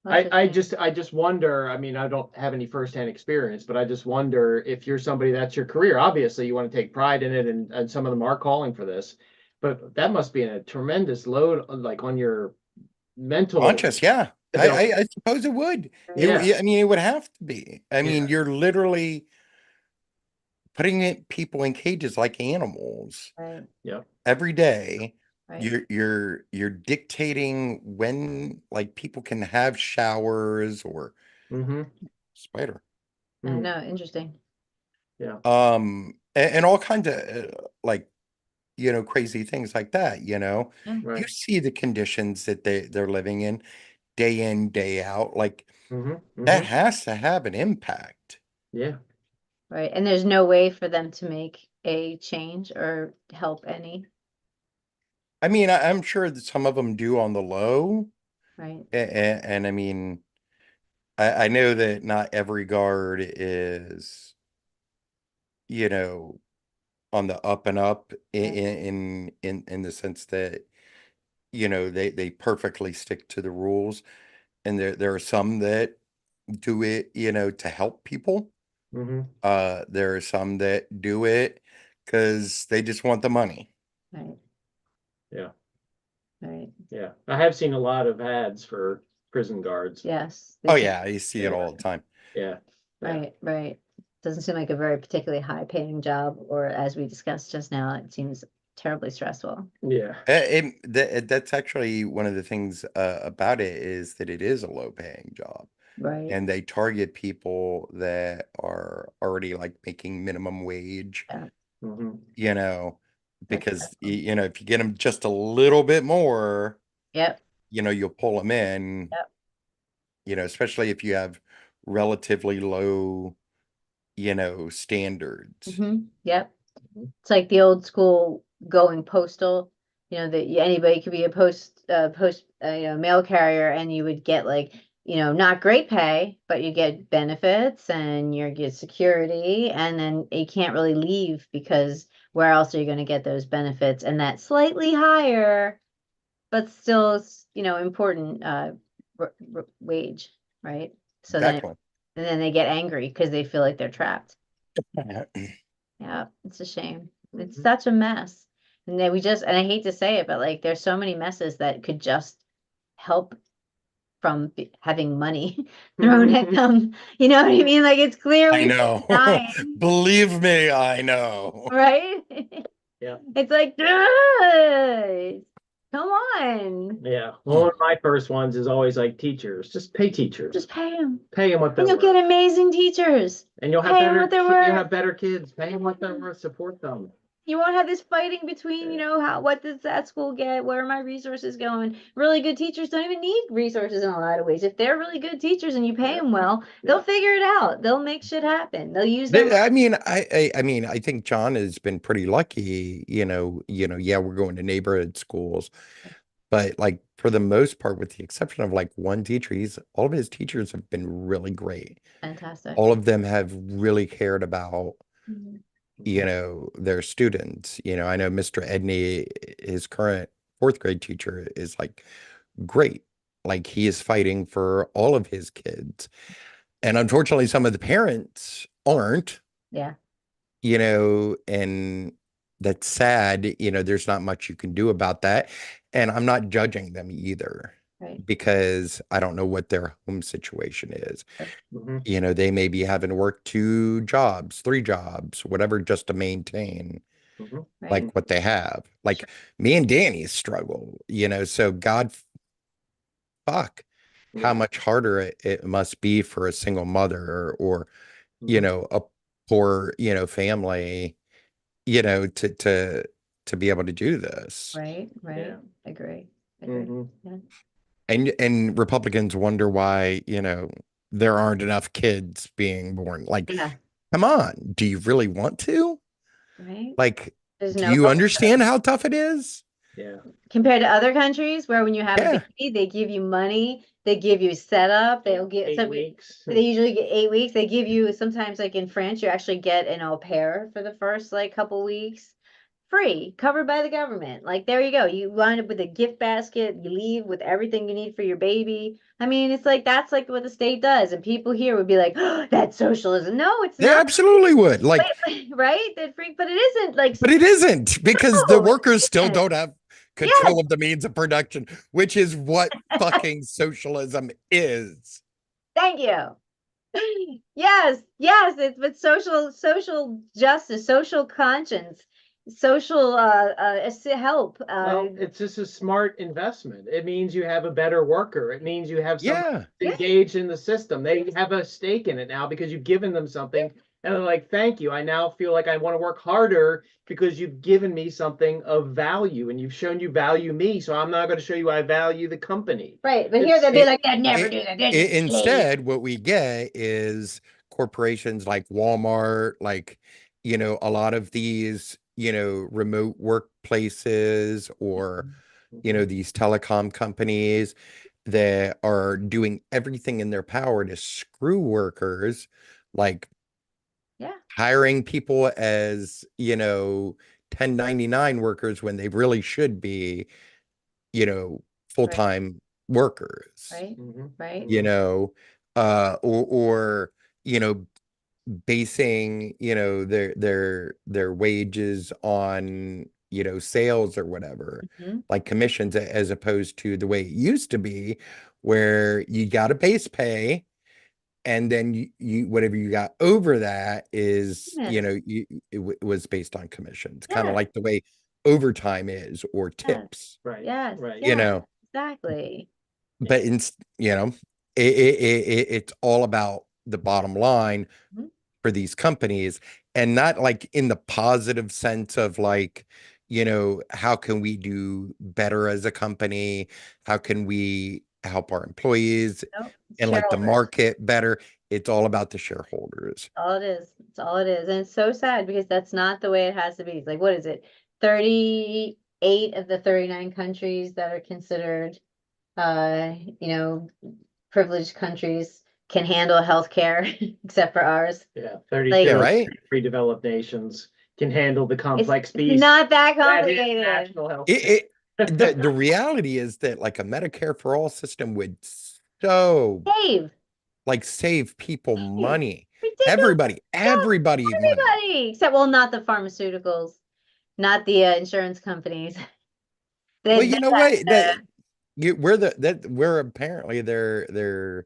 Speaker 1: That's
Speaker 3: I
Speaker 1: interesting.
Speaker 3: just wonder, I mean, I don't have any firsthand experience, but I just wonder if you're somebody that's your career. Obviously, you want to take pride in it, and some of them are calling for this, but that must be a tremendous load, like on your mental.
Speaker 2: Conscious, yeah.
Speaker 3: ability.
Speaker 2: I suppose it would.
Speaker 3: Yeah.
Speaker 2: I mean, it would have to be. I mean,
Speaker 3: Yeah.
Speaker 2: you're literally putting people in cages like animals
Speaker 1: Right,
Speaker 2: every day.
Speaker 1: right.
Speaker 2: You're dictating when, like, people can have showers or
Speaker 3: Mm-hmm.
Speaker 2: spider.
Speaker 1: I know, interesting.
Speaker 2: And all kinds of like, crazy things like that,
Speaker 1: Yeah.
Speaker 3: Right.
Speaker 2: You see the conditions that they're living in, day out. Like,
Speaker 3: Mm-hmm.
Speaker 2: that has to have an impact.
Speaker 3: Yeah.
Speaker 1: Right, and there's no way for them to make a change or help any,
Speaker 2: I mean, I'm sure that some of them do on the low,
Speaker 1: right?
Speaker 2: and I mean, I know that not every guard is, on the up and up in the sense that, they perfectly stick to the rules, and there are some that do it, to help people.
Speaker 3: Mm-hmm.
Speaker 2: There are some that do it because they just want the money.
Speaker 1: Right.
Speaker 3: Yeah.
Speaker 1: Right,
Speaker 3: Yeah. I have seen a lot of ads for prison guards.
Speaker 1: yes.
Speaker 2: Oh
Speaker 1: this is-
Speaker 2: yeah, you see it all the time.
Speaker 3: Yeah. Yeah.
Speaker 1: Right. Doesn't seem like a very particularly high paying job, or as we discussed just now, it seems terribly stressful.
Speaker 3: Yeah.
Speaker 2: That's actually one of the things about it, is that it is a low paying job,
Speaker 1: Right,
Speaker 2: and they target people that are already like making minimum wage,
Speaker 3: Mm-hmm.
Speaker 2: because if you get them just a little bit more,
Speaker 1: yep,
Speaker 2: you'll pull them in.
Speaker 1: Yep.
Speaker 2: Especially if you have relatively low, standards.
Speaker 1: yep.
Speaker 3: Mhm.
Speaker 1: It's like the old school going postal, that anybody could be a mail carrier, and you would get like, not great pay, but you get benefits and you get security, and then you can't really leave because where else are you going to get those benefits and that slightly higher but still, important, wage, right? So then,
Speaker 2: Exactly.
Speaker 1: and then they get angry because they feel like they're trapped. Yeah, it's a shame. It's
Speaker 3: Mhm.
Speaker 1: such a mess. And then and I hate to say it, but like there's so many messes that could just help from having money thrown at them. You know what I mean? Like it's clearly
Speaker 2: I know.
Speaker 1: dying,
Speaker 2: Believe me, I know.
Speaker 1: right?
Speaker 3: Yeah.
Speaker 1: It's like, guys, come on.
Speaker 3: Yeah. Well, one of my first ones is always like teachers. Just pay teachers.
Speaker 1: Just pay them.
Speaker 3: Pay them what they're
Speaker 1: And you'll
Speaker 3: worth.
Speaker 1: get amazing teachers.
Speaker 3: And you'll have
Speaker 1: pay 'em
Speaker 3: better
Speaker 1: what they're
Speaker 3: you'll
Speaker 1: worth.
Speaker 3: have better kids. Pay them what they're worth. Support them.
Speaker 1: You won't have this fighting between, what does that school get? Where are my resources going? Really good teachers don't even need resources in a lot of ways. If they're really good teachers and you pay them well, they'll
Speaker 3: Yeah.
Speaker 1: figure it out. They'll make shit happen. They'll use their
Speaker 2: I mean, I think John has been pretty lucky, yeah, we're going to neighborhood schools, but like for the most part, with the exception of like one teacher, all of his teachers have been really great.
Speaker 1: fantastic.
Speaker 2: All of them have really cared about,
Speaker 1: Mhm.
Speaker 2: their students. I know Mr. Edney, his current fourth grade teacher, is like great. Like he is fighting for all of his kids. And unfortunately, some of the parents aren't,
Speaker 1: Yeah.
Speaker 2: and that's sad. There's not much you can do about that. And I'm not judging them either,
Speaker 1: Right.
Speaker 2: because I don't know what their home situation is.
Speaker 3: Mhm.
Speaker 2: They may be having to work 2 jobs, 3 jobs, whatever, just to maintain
Speaker 3: Mhm.
Speaker 1: Right.
Speaker 2: like what they have. Like me and Danny struggle, so God fuck how
Speaker 3: Yeah.
Speaker 2: much harder it must be for a single mother or,
Speaker 3: Mhm.
Speaker 2: a poor, family, to be able to do this.
Speaker 1: Right. Right.
Speaker 3: Yeah.
Speaker 1: Agree.
Speaker 3: Mhm.
Speaker 2: And Republicans wonder why, there aren't enough kids being born. Like,
Speaker 1: Yeah.
Speaker 2: come on, do you really want to?
Speaker 1: Right.
Speaker 2: Like,
Speaker 1: There's
Speaker 2: do
Speaker 1: no
Speaker 2: you
Speaker 1: hope.
Speaker 2: understand how tough it is?
Speaker 3: Yeah.
Speaker 1: Compared to other countries where when you have a
Speaker 2: Yeah.
Speaker 1: baby, they give you money, they give you setup, they'll get
Speaker 3: 8 weeks.
Speaker 1: they usually get 8 weeks. They give you sometimes like in France, you actually get an au pair for the first like couple weeks. Free, covered by the government. Like there you go. You wind up with a gift basket, you leave with everything you need for your baby. I mean, it's like that's like what the state does. And people here would be like, oh, that's socialism. No, it's
Speaker 2: They
Speaker 1: not.
Speaker 2: absolutely would. Like,
Speaker 1: Right? That freak, but it isn't like
Speaker 2: but it isn't, because the
Speaker 1: No,
Speaker 2: workers still
Speaker 1: isn't.
Speaker 2: don't have control of the means of production, which is what fucking socialism is.
Speaker 1: Thank you. Yes, it's but social justice, social conscience, social help.
Speaker 3: Well, it's just a smart investment. It means you have a better worker. It means you have someone
Speaker 2: Yeah.
Speaker 1: Yeah.
Speaker 3: engaged in the system. They have a stake in it now because you've given them something. And they're like, thank you. I now feel like I want to work harder because you've given me something of value and you've shown you value me. So I'm not going to show you I value the company.
Speaker 1: Right, but here
Speaker 3: It's-
Speaker 1: they'd be
Speaker 2: it-
Speaker 1: like, they'd never
Speaker 2: it-
Speaker 1: do that. They're just slaves."
Speaker 2: Instead, what we get is corporations like Walmart, like, a lot of these, remote workplaces, or, these telecom companies that are doing everything in their power to screw workers, like
Speaker 1: Yeah.
Speaker 2: hiring people as, 1099 workers when they really should be, full-time workers,
Speaker 1: Right,
Speaker 3: Mhm.
Speaker 1: right.
Speaker 2: or, basing, their wages on, sales or whatever,
Speaker 1: Mhm.
Speaker 2: like commissions, as opposed to the way it used to be, where you got a base pay, and then you whatever you got over that is,
Speaker 1: Yes.
Speaker 2: it was based on commissions, kind of
Speaker 1: Yes.
Speaker 2: like the way overtime is, or tips,
Speaker 3: Right.
Speaker 1: Yes,
Speaker 3: Right.
Speaker 1: yes, exactly.
Speaker 2: but it's all about the bottom line
Speaker 1: Mhm.
Speaker 2: for these companies, and not like in the positive sense of like, how can we do better as a company? How can we help our employees
Speaker 1: Nope, it's
Speaker 2: and like the
Speaker 1: shareholders.
Speaker 2: market better? It's all about the shareholders.
Speaker 1: All it is. It's all it is. And it's so sad because that's not the way it has to be. It's like, what is it? 38 of the 39 countries that are considered, uh, you know, privileged countries can handle healthcare except for ours.
Speaker 3: Yeah. 32
Speaker 1: Like-
Speaker 2: Yeah, right?
Speaker 3: pre-developed nations can handle the complex
Speaker 1: It's
Speaker 3: beast.
Speaker 1: not that
Speaker 3: that is
Speaker 1: complicated.
Speaker 3: national health.
Speaker 2: It the reality is that like a Medicare for all system would so
Speaker 1: Dave,
Speaker 2: like save people money.
Speaker 1: ridiculous.
Speaker 2: Everybody money.
Speaker 1: Everybody, except, well, not the pharmaceuticals, not the insurance companies.
Speaker 2: Well,
Speaker 1: They
Speaker 2: you know
Speaker 1: got
Speaker 2: what? We're apparently they're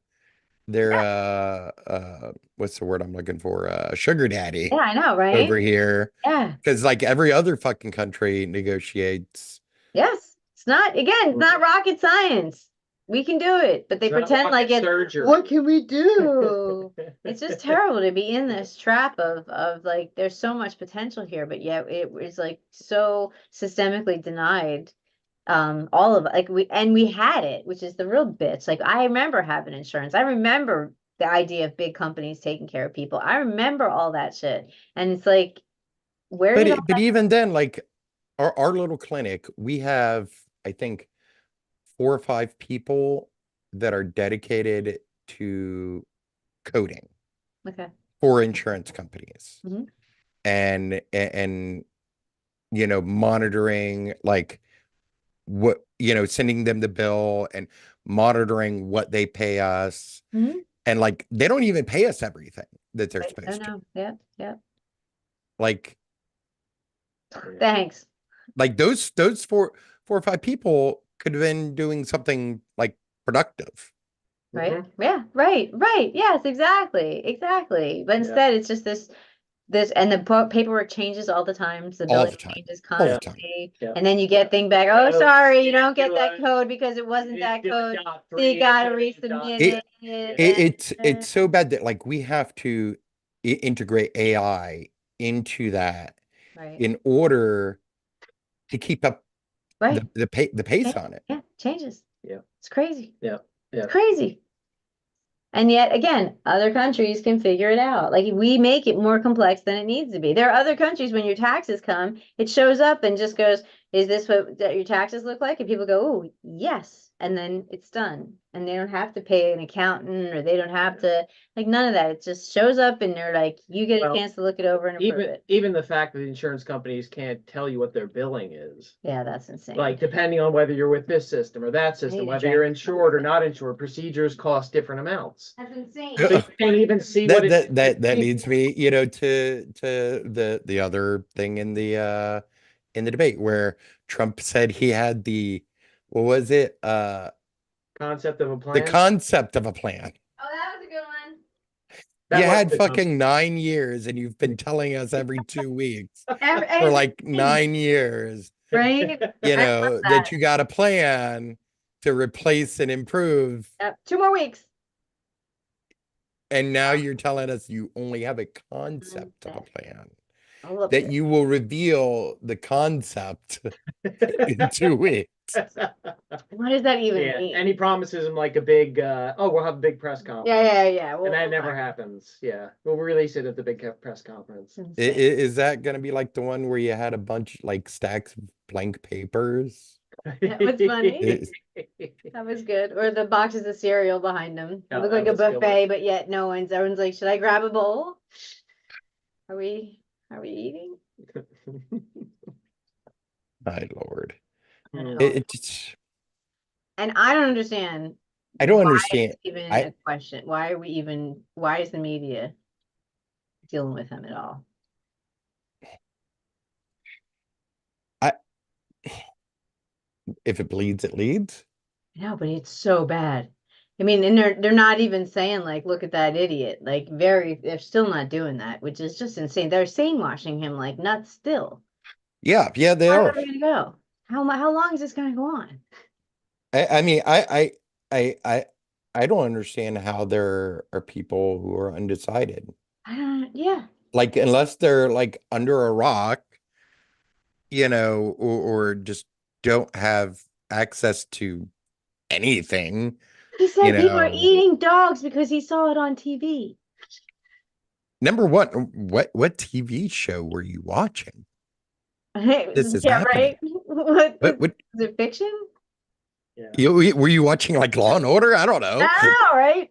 Speaker 2: what's the word I'm looking for? Sugar daddy
Speaker 1: yeah, I know, right?
Speaker 2: over here.
Speaker 1: Yeah,
Speaker 2: Because like every other fucking country negotiates.
Speaker 1: yes. It's not, again, it's not rocket science. We can do it, but they
Speaker 3: It's not
Speaker 1: pretend like
Speaker 3: rocket
Speaker 1: it's,
Speaker 3: surgery.
Speaker 1: what can we do? It's just terrible to be in this trap of like, there's so much potential here, but yet it was like so systemically denied. All of like we had it, which is the real bitch. Like, I remember having insurance. I remember the idea of big companies taking care of people. I remember all that shit. And it's like, where did all
Speaker 2: But
Speaker 1: that,
Speaker 2: even then, like our little clinic, we have, I think, 4 or 5 people that are dedicated to coding
Speaker 1: okay.
Speaker 2: for insurance companies.
Speaker 1: Mhm.
Speaker 2: And you know, monitoring like what, you know, sending them the bill and monitoring what they pay us.
Speaker 1: Mhm.
Speaker 2: And like they don't even pay us everything that they're
Speaker 1: Right. I
Speaker 2: supposed to.
Speaker 1: know. Yeah, yeah.
Speaker 2: Like
Speaker 1: Thanks.
Speaker 2: those 4 or 5 people could have been doing something like productive.
Speaker 1: Right.
Speaker 3: Mhm.
Speaker 1: Yeah. Right. Yes, exactly. But
Speaker 3: Yeah.
Speaker 1: instead, it's just this, and the paperwork changes all the time. So the
Speaker 2: All
Speaker 1: billing
Speaker 2: the time.
Speaker 1: changes
Speaker 2: All the time.
Speaker 1: constantly.
Speaker 3: Yeah.
Speaker 1: And then you get thing back, oh,
Speaker 3: Oh,
Speaker 1: sorry, you
Speaker 3: you
Speaker 1: don't
Speaker 3: didn't
Speaker 1: get that
Speaker 3: do
Speaker 1: code because it wasn't
Speaker 3: You
Speaker 1: that
Speaker 3: didn't do
Speaker 1: code.
Speaker 3: dot
Speaker 1: So you
Speaker 3: three,
Speaker 1: gotta
Speaker 3: you did dot-
Speaker 1: resubmit it.
Speaker 2: It's so bad that like we have to integrate AI into that
Speaker 1: Right.
Speaker 2: in order to keep up
Speaker 1: Right.
Speaker 2: the pace on it.
Speaker 1: Yeah. Changes.
Speaker 3: Yeah.
Speaker 1: It's crazy.
Speaker 3: Yeah.
Speaker 1: It's crazy. And yet again, other countries can figure it out. Like, we make it more complex than it needs to be. There are other countries, when your taxes come, it shows up and just goes, is this what your taxes look like? And people go, oh, yes. And then it's done. And they don't have to pay an accountant, or they don't have to, like, none of that. It just shows up and they're like, you get a
Speaker 3: Well,
Speaker 1: chance to look it over and approve it.
Speaker 3: Even the fact that the insurance companies can't tell you what their billing is.
Speaker 1: Yeah, that's insane.
Speaker 3: Like, depending on whether you're with this system or that system,
Speaker 1: to
Speaker 3: whether
Speaker 1: check.
Speaker 3: you're insured or not insured, procedures cost different amounts.
Speaker 1: That's insane.
Speaker 3: So you can't even see what it.
Speaker 2: That leads me, you know, to the other thing in the debate where Trump said he had what was it?
Speaker 3: Concept of a plan.
Speaker 2: The concept of a plan.
Speaker 1: Oh, that was a good one.
Speaker 3: That
Speaker 2: You
Speaker 3: was
Speaker 2: had
Speaker 3: the
Speaker 2: fucking 9 years and you've been telling us every 2 weeks for
Speaker 1: Every-
Speaker 2: like 9 years,
Speaker 1: right?
Speaker 2: you
Speaker 1: I
Speaker 2: know,
Speaker 1: love
Speaker 2: that you got a plan to replace and improve.
Speaker 1: Yep. 2 more weeks.
Speaker 2: And now you're telling us you only have a concept of a plan,
Speaker 1: I love
Speaker 2: that
Speaker 1: it.
Speaker 2: you will reveal the concept in 2 weeks.
Speaker 1: What does that even
Speaker 3: Yeah,
Speaker 1: mean?
Speaker 3: and he promises him like a big, we'll have a big press conference.
Speaker 1: Yeah. Well,
Speaker 3: And that never happens. Yeah, we'll release it at the big press conference.
Speaker 2: Is that going to be like the one where you had a bunch like stacks of blank papers?
Speaker 1: That was funny.
Speaker 2: Is-
Speaker 1: That was good. Or the boxes of cereal behind them. It
Speaker 3: Oh,
Speaker 1: looked
Speaker 3: that
Speaker 1: like a
Speaker 3: was a good
Speaker 1: buffet,
Speaker 3: one.
Speaker 1: but yet everyone's like, should I grab a bowl? Are we eating?
Speaker 2: My Lord.
Speaker 3: Hmm.
Speaker 2: It's
Speaker 1: And I don't understand.
Speaker 2: I don't
Speaker 1: why
Speaker 2: understand.
Speaker 1: it's even
Speaker 2: I-
Speaker 1: a question. Why is the media dealing with him at all?
Speaker 2: If it bleeds, it leads.
Speaker 1: No, but it's so bad. I mean, and they're not even saying like, look at that idiot. Like, they're still not doing that, which is just insane. They're sane washing him like nuts still.
Speaker 2: Yeah, they
Speaker 1: How
Speaker 2: are.
Speaker 1: are we gonna go? How long is this gonna go on?
Speaker 2: I mean, I don't understand how there are people who are undecided.
Speaker 1: Yeah.
Speaker 2: Like, unless they're like under a rock, you know, or just don't have access to anything.
Speaker 1: He said
Speaker 2: You
Speaker 1: people are
Speaker 2: know.
Speaker 1: eating dogs because he saw it on TV.
Speaker 2: Number one, what TV show were you watching? This is
Speaker 1: Yeah,
Speaker 2: happening.
Speaker 1: right? What
Speaker 2: What
Speaker 1: is it, fiction?
Speaker 2: were you watching like Law and Order? I don't know.
Speaker 1: I don't know, right?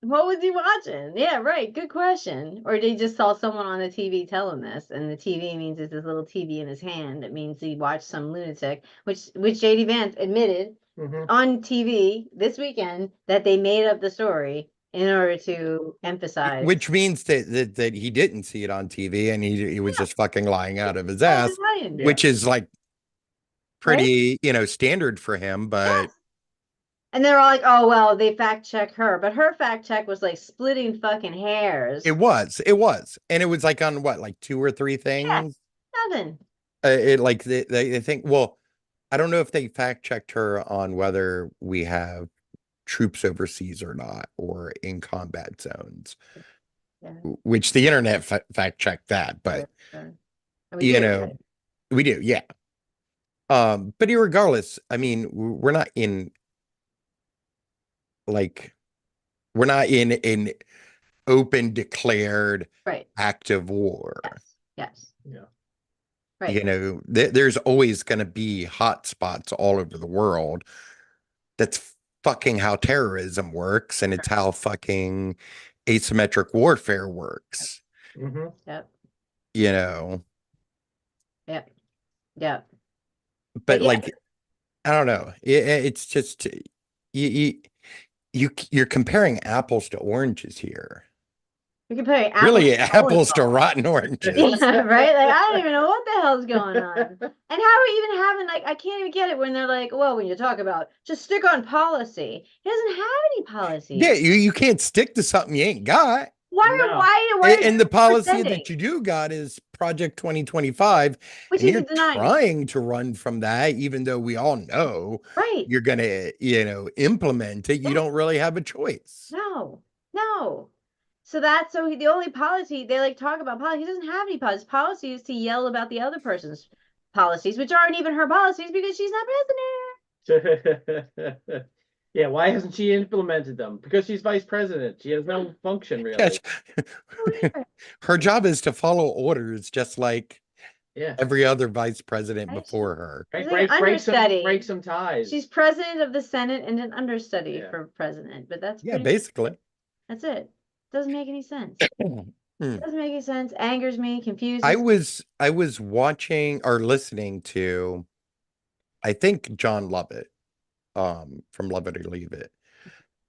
Speaker 1: What was he watching? Yeah, right. Good question. Or they just saw someone on the TV tell him this, and the TV means it's this little TV in his hand. It means he watched some lunatic, which JD Vance admitted
Speaker 3: Mhm.
Speaker 1: on TV this weekend that they made up the story in order to emphasize.
Speaker 2: Which means that he didn't see it on TV and he was just fucking lying out of his
Speaker 1: Oh,
Speaker 2: ass,
Speaker 1: Italian,
Speaker 3: Yeah.
Speaker 2: which is like
Speaker 1: right?
Speaker 2: pretty, standard for him, but
Speaker 1: Yes. And they're all like, "Oh well, they fact check her," but her fact check was like splitting fucking hairs.
Speaker 2: it was. And it was like on what, like 2 or 3 things?
Speaker 1: Nothing.
Speaker 2: It like they think, well, I don't know if they fact checked her on whether we have troops overseas or not, or in combat zones,
Speaker 1: Yeah.
Speaker 2: which the internet fact checked that, but
Speaker 1: Sure. And we
Speaker 2: you
Speaker 1: do,
Speaker 2: know,
Speaker 1: right?
Speaker 2: we do, yeah. But regardless, I mean, we're not in like we're not in an open declared
Speaker 1: Right.
Speaker 2: active war.
Speaker 1: Yes.
Speaker 3: Yeah.
Speaker 1: Right.
Speaker 2: There's always going to be hot spots all over the world. That's fucking how terrorism works, and it's how fucking asymmetric warfare works.
Speaker 3: Mhm.
Speaker 1: Yep.
Speaker 2: You know,
Speaker 1: Yep. Yep.
Speaker 2: but
Speaker 1: yeah.
Speaker 2: like, I don't know. It's just you're comparing apples to oranges here.
Speaker 1: We can play
Speaker 2: Really,
Speaker 1: apples
Speaker 2: apples to
Speaker 1: volleyball.
Speaker 2: rotten oranges.
Speaker 1: Yeah, right? Like, I don't even know what the hell's going on. And how are we even having, like, I can't even get it when they're like, well, when you talk about just stick on policy. He doesn't have any policies.
Speaker 2: Yeah, you can't stick to something you ain't got.
Speaker 3: No.
Speaker 1: Why
Speaker 2: And the policy
Speaker 1: pretending?
Speaker 2: that you do got is Project 2025,
Speaker 1: Which
Speaker 2: and
Speaker 1: he's
Speaker 2: you're
Speaker 1: denying.
Speaker 2: trying to run from that, even though we all know
Speaker 1: Right.
Speaker 2: you're gonna, implement it. You
Speaker 1: Yeah.
Speaker 2: don't really have a choice.
Speaker 1: No. So the only policy they like talk about policy, he doesn't have any policies. Policy is to yell about the other person's policies, which aren't even her policies because she's not president.
Speaker 3: Yeah, why hasn't she implemented them? Because she's vice president. She has no function really.
Speaker 2: Yes. Her job is to follow orders, just like
Speaker 3: Yeah.
Speaker 2: every other vice president
Speaker 1: Right.
Speaker 2: before her.
Speaker 3: Right,
Speaker 1: She's like an understudy.
Speaker 3: break some ties.
Speaker 1: She's president of the Senate and an understudy
Speaker 3: Yeah.
Speaker 1: for president, but that's
Speaker 2: Yeah,
Speaker 1: pretty-
Speaker 2: basically.
Speaker 1: that's it. Doesn't make any sense.
Speaker 2: Mm.
Speaker 1: Doesn't make any sense. Angers me, confuses.
Speaker 2: I was watching or listening to, I think, John Lovett, from Love It or Leave It,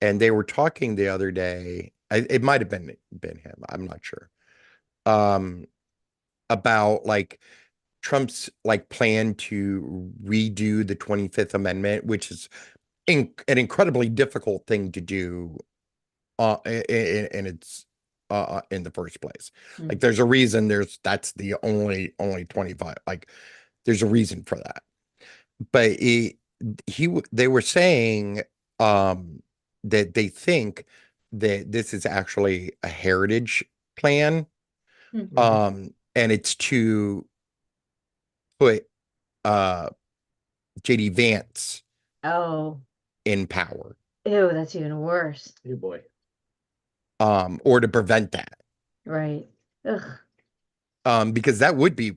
Speaker 2: and they were talking the other day. It might have been him. I'm not sure. About like Trump's like plan to redo the 25th Amendment, which is an incredibly difficult thing to do. And it's in the first place.
Speaker 1: Mm.
Speaker 2: Like there's a reason that's the only 25. Like there's a reason for that. But they were saying that they think that this is actually a heritage plan,
Speaker 1: Mhm.
Speaker 2: and it's to put JD Vance
Speaker 1: Oh,
Speaker 2: in power,
Speaker 1: ew, that's even worse.
Speaker 3: Oh boy.
Speaker 2: or to prevent that,
Speaker 1: Right. Ugh.
Speaker 2: because that would be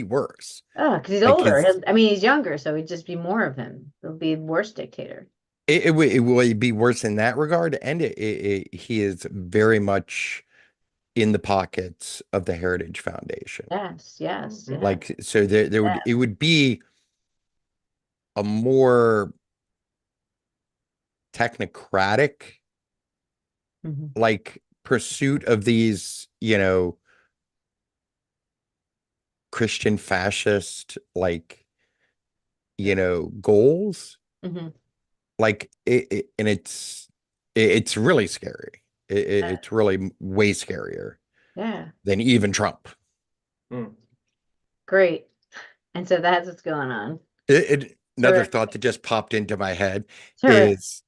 Speaker 2: worse.
Speaker 1: Oh, because he's
Speaker 2: Like
Speaker 1: older.
Speaker 2: his-
Speaker 1: I mean, he's younger, so it'd just be more of him. It'll be a worse dictator.
Speaker 2: It would be worse in that regard, and he is very much in the pockets of the Heritage Foundation.
Speaker 1: Yes, yes.
Speaker 3: Mhm.
Speaker 1: yes.
Speaker 2: Like, so there would, it would be a more technocratic
Speaker 1: Mhm.
Speaker 2: like pursuit of these, Christian fascist, like, goals.
Speaker 1: Mhm.
Speaker 2: Like and it's really scary. It's really way scarier
Speaker 1: Yeah.
Speaker 2: than even Trump.
Speaker 1: Great. And so that's what's going on.
Speaker 2: Another
Speaker 1: Sure.
Speaker 2: thought that just popped into my head
Speaker 1: Sure.
Speaker 2: is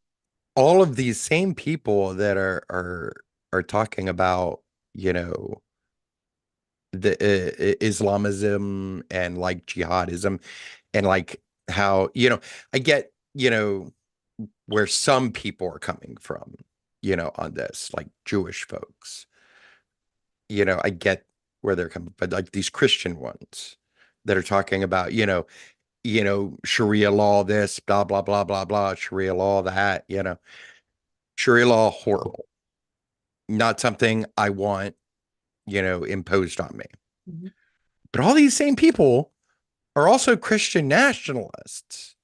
Speaker 2: all of these same people that are talking about, the Islamism and like jihadism, and like how, I get, where some people are coming from, on this, like Jewish folks, I get where they're coming, but like these Christian ones that are talking about, Sharia law, this, blah, blah, blah, blah, blah, Sharia law, that, Sharia law, horrible. not something I want, imposed on me.
Speaker 1: Mhm.
Speaker 2: But all these same people are also Christian nationalists.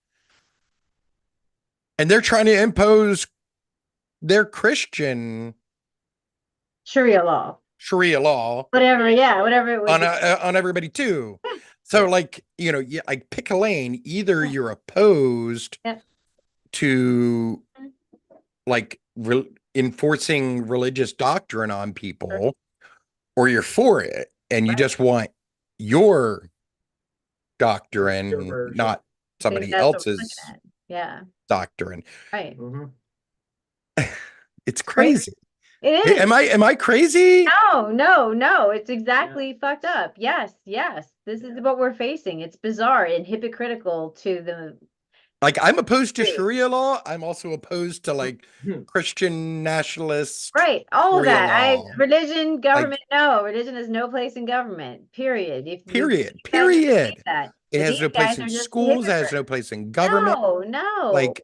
Speaker 2: And they're trying to impose their Christian
Speaker 1: Sharia law,
Speaker 2: Sharia law
Speaker 1: whatever. Yeah, whatever it would
Speaker 2: on
Speaker 1: be.
Speaker 2: on everybody too. So like, like pick a lane. Either
Speaker 1: Yeah.
Speaker 2: you're opposed
Speaker 1: Yeah.
Speaker 2: to
Speaker 1: Mhm.
Speaker 2: like enforcing religious doctrine on people, or you're for it and you
Speaker 1: Right.
Speaker 2: just want your doctrine,
Speaker 3: Your version.
Speaker 2: not
Speaker 1: I think
Speaker 2: somebody
Speaker 1: that's what we're looking
Speaker 2: else's
Speaker 1: at. Yeah,
Speaker 2: doctrine.
Speaker 1: right.
Speaker 3: Mhm.
Speaker 2: It's
Speaker 1: crazy.
Speaker 2: crazy.
Speaker 1: It is.
Speaker 2: Am I crazy?
Speaker 1: No. It's exactly fucked up. Yes. This is what we're facing. It's bizarre and hypocritical to the
Speaker 2: Like I'm opposed to
Speaker 1: Right.
Speaker 2: Sharia law. I'm also opposed to like
Speaker 3: Hmm.
Speaker 2: Christian nationalist.
Speaker 1: right. All of
Speaker 2: Sharia
Speaker 1: that.
Speaker 2: law.
Speaker 1: Religion, government. No, religion has no place in government. Period. If you
Speaker 2: Period.
Speaker 1: believe that, you believe
Speaker 2: Period.
Speaker 1: that.
Speaker 2: It
Speaker 1: But
Speaker 2: has
Speaker 1: these
Speaker 2: no place
Speaker 1: guys
Speaker 2: in
Speaker 1: are just
Speaker 2: schools. It has
Speaker 1: hypocrites.
Speaker 2: no place in government.
Speaker 1: No.
Speaker 2: Like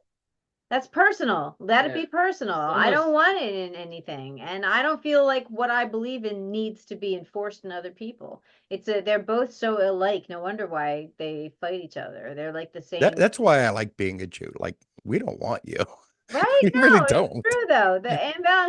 Speaker 1: That's personal. Let it
Speaker 3: Yeah.
Speaker 1: be personal. I
Speaker 3: Almost-
Speaker 1: don't want it in anything. And I don't feel like what I believe in needs to be enforced in other people. They're both so alike. No wonder why they fight each other. They're like the same.
Speaker 2: that's why I like being a Jew. Like we don't want you.
Speaker 1: Right?
Speaker 2: We
Speaker 1: No,
Speaker 2: really
Speaker 1: it's
Speaker 2: don't.
Speaker 1: true though.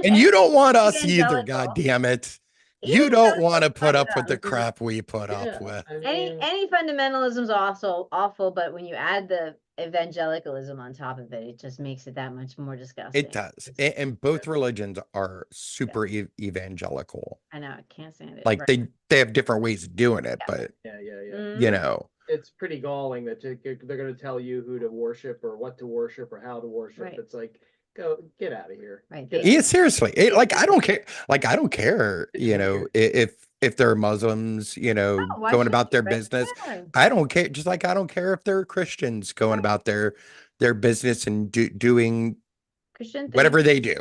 Speaker 2: And you don't want us either,
Speaker 1: evangelical.
Speaker 2: God damn it. You don't want to put up with the
Speaker 1: Evangelical.
Speaker 2: crap we put
Speaker 3: Yeah,
Speaker 2: up with.
Speaker 3: I
Speaker 1: Any
Speaker 3: mean,
Speaker 1: any fundamentalism is also awful, but when you add the evangelicalism on top of it, it just makes it that much more disgusting.
Speaker 2: It does. And both religions are super evangelical.
Speaker 1: I know, I can't stand it.
Speaker 2: Like
Speaker 1: Right.
Speaker 2: they have different ways of doing it, but
Speaker 3: yeah.
Speaker 1: Mhm.
Speaker 3: It's pretty galling that they're going to tell you who to worship or what to worship or how to worship.
Speaker 1: Right.
Speaker 3: It's like, get out of here.
Speaker 1: Right.
Speaker 3: Get
Speaker 2: yeah,
Speaker 3: out.
Speaker 2: seriously. Like I don't care. Like I don't care, if they're Muslims,
Speaker 1: why
Speaker 2: going
Speaker 1: should
Speaker 2: about
Speaker 1: you,
Speaker 2: their
Speaker 1: right?
Speaker 2: business.
Speaker 1: Yeah.
Speaker 2: I don't care. Just like I don't care if they're Christians going about their business and doing
Speaker 1: Christian
Speaker 2: whatever
Speaker 1: thing,
Speaker 2: they do.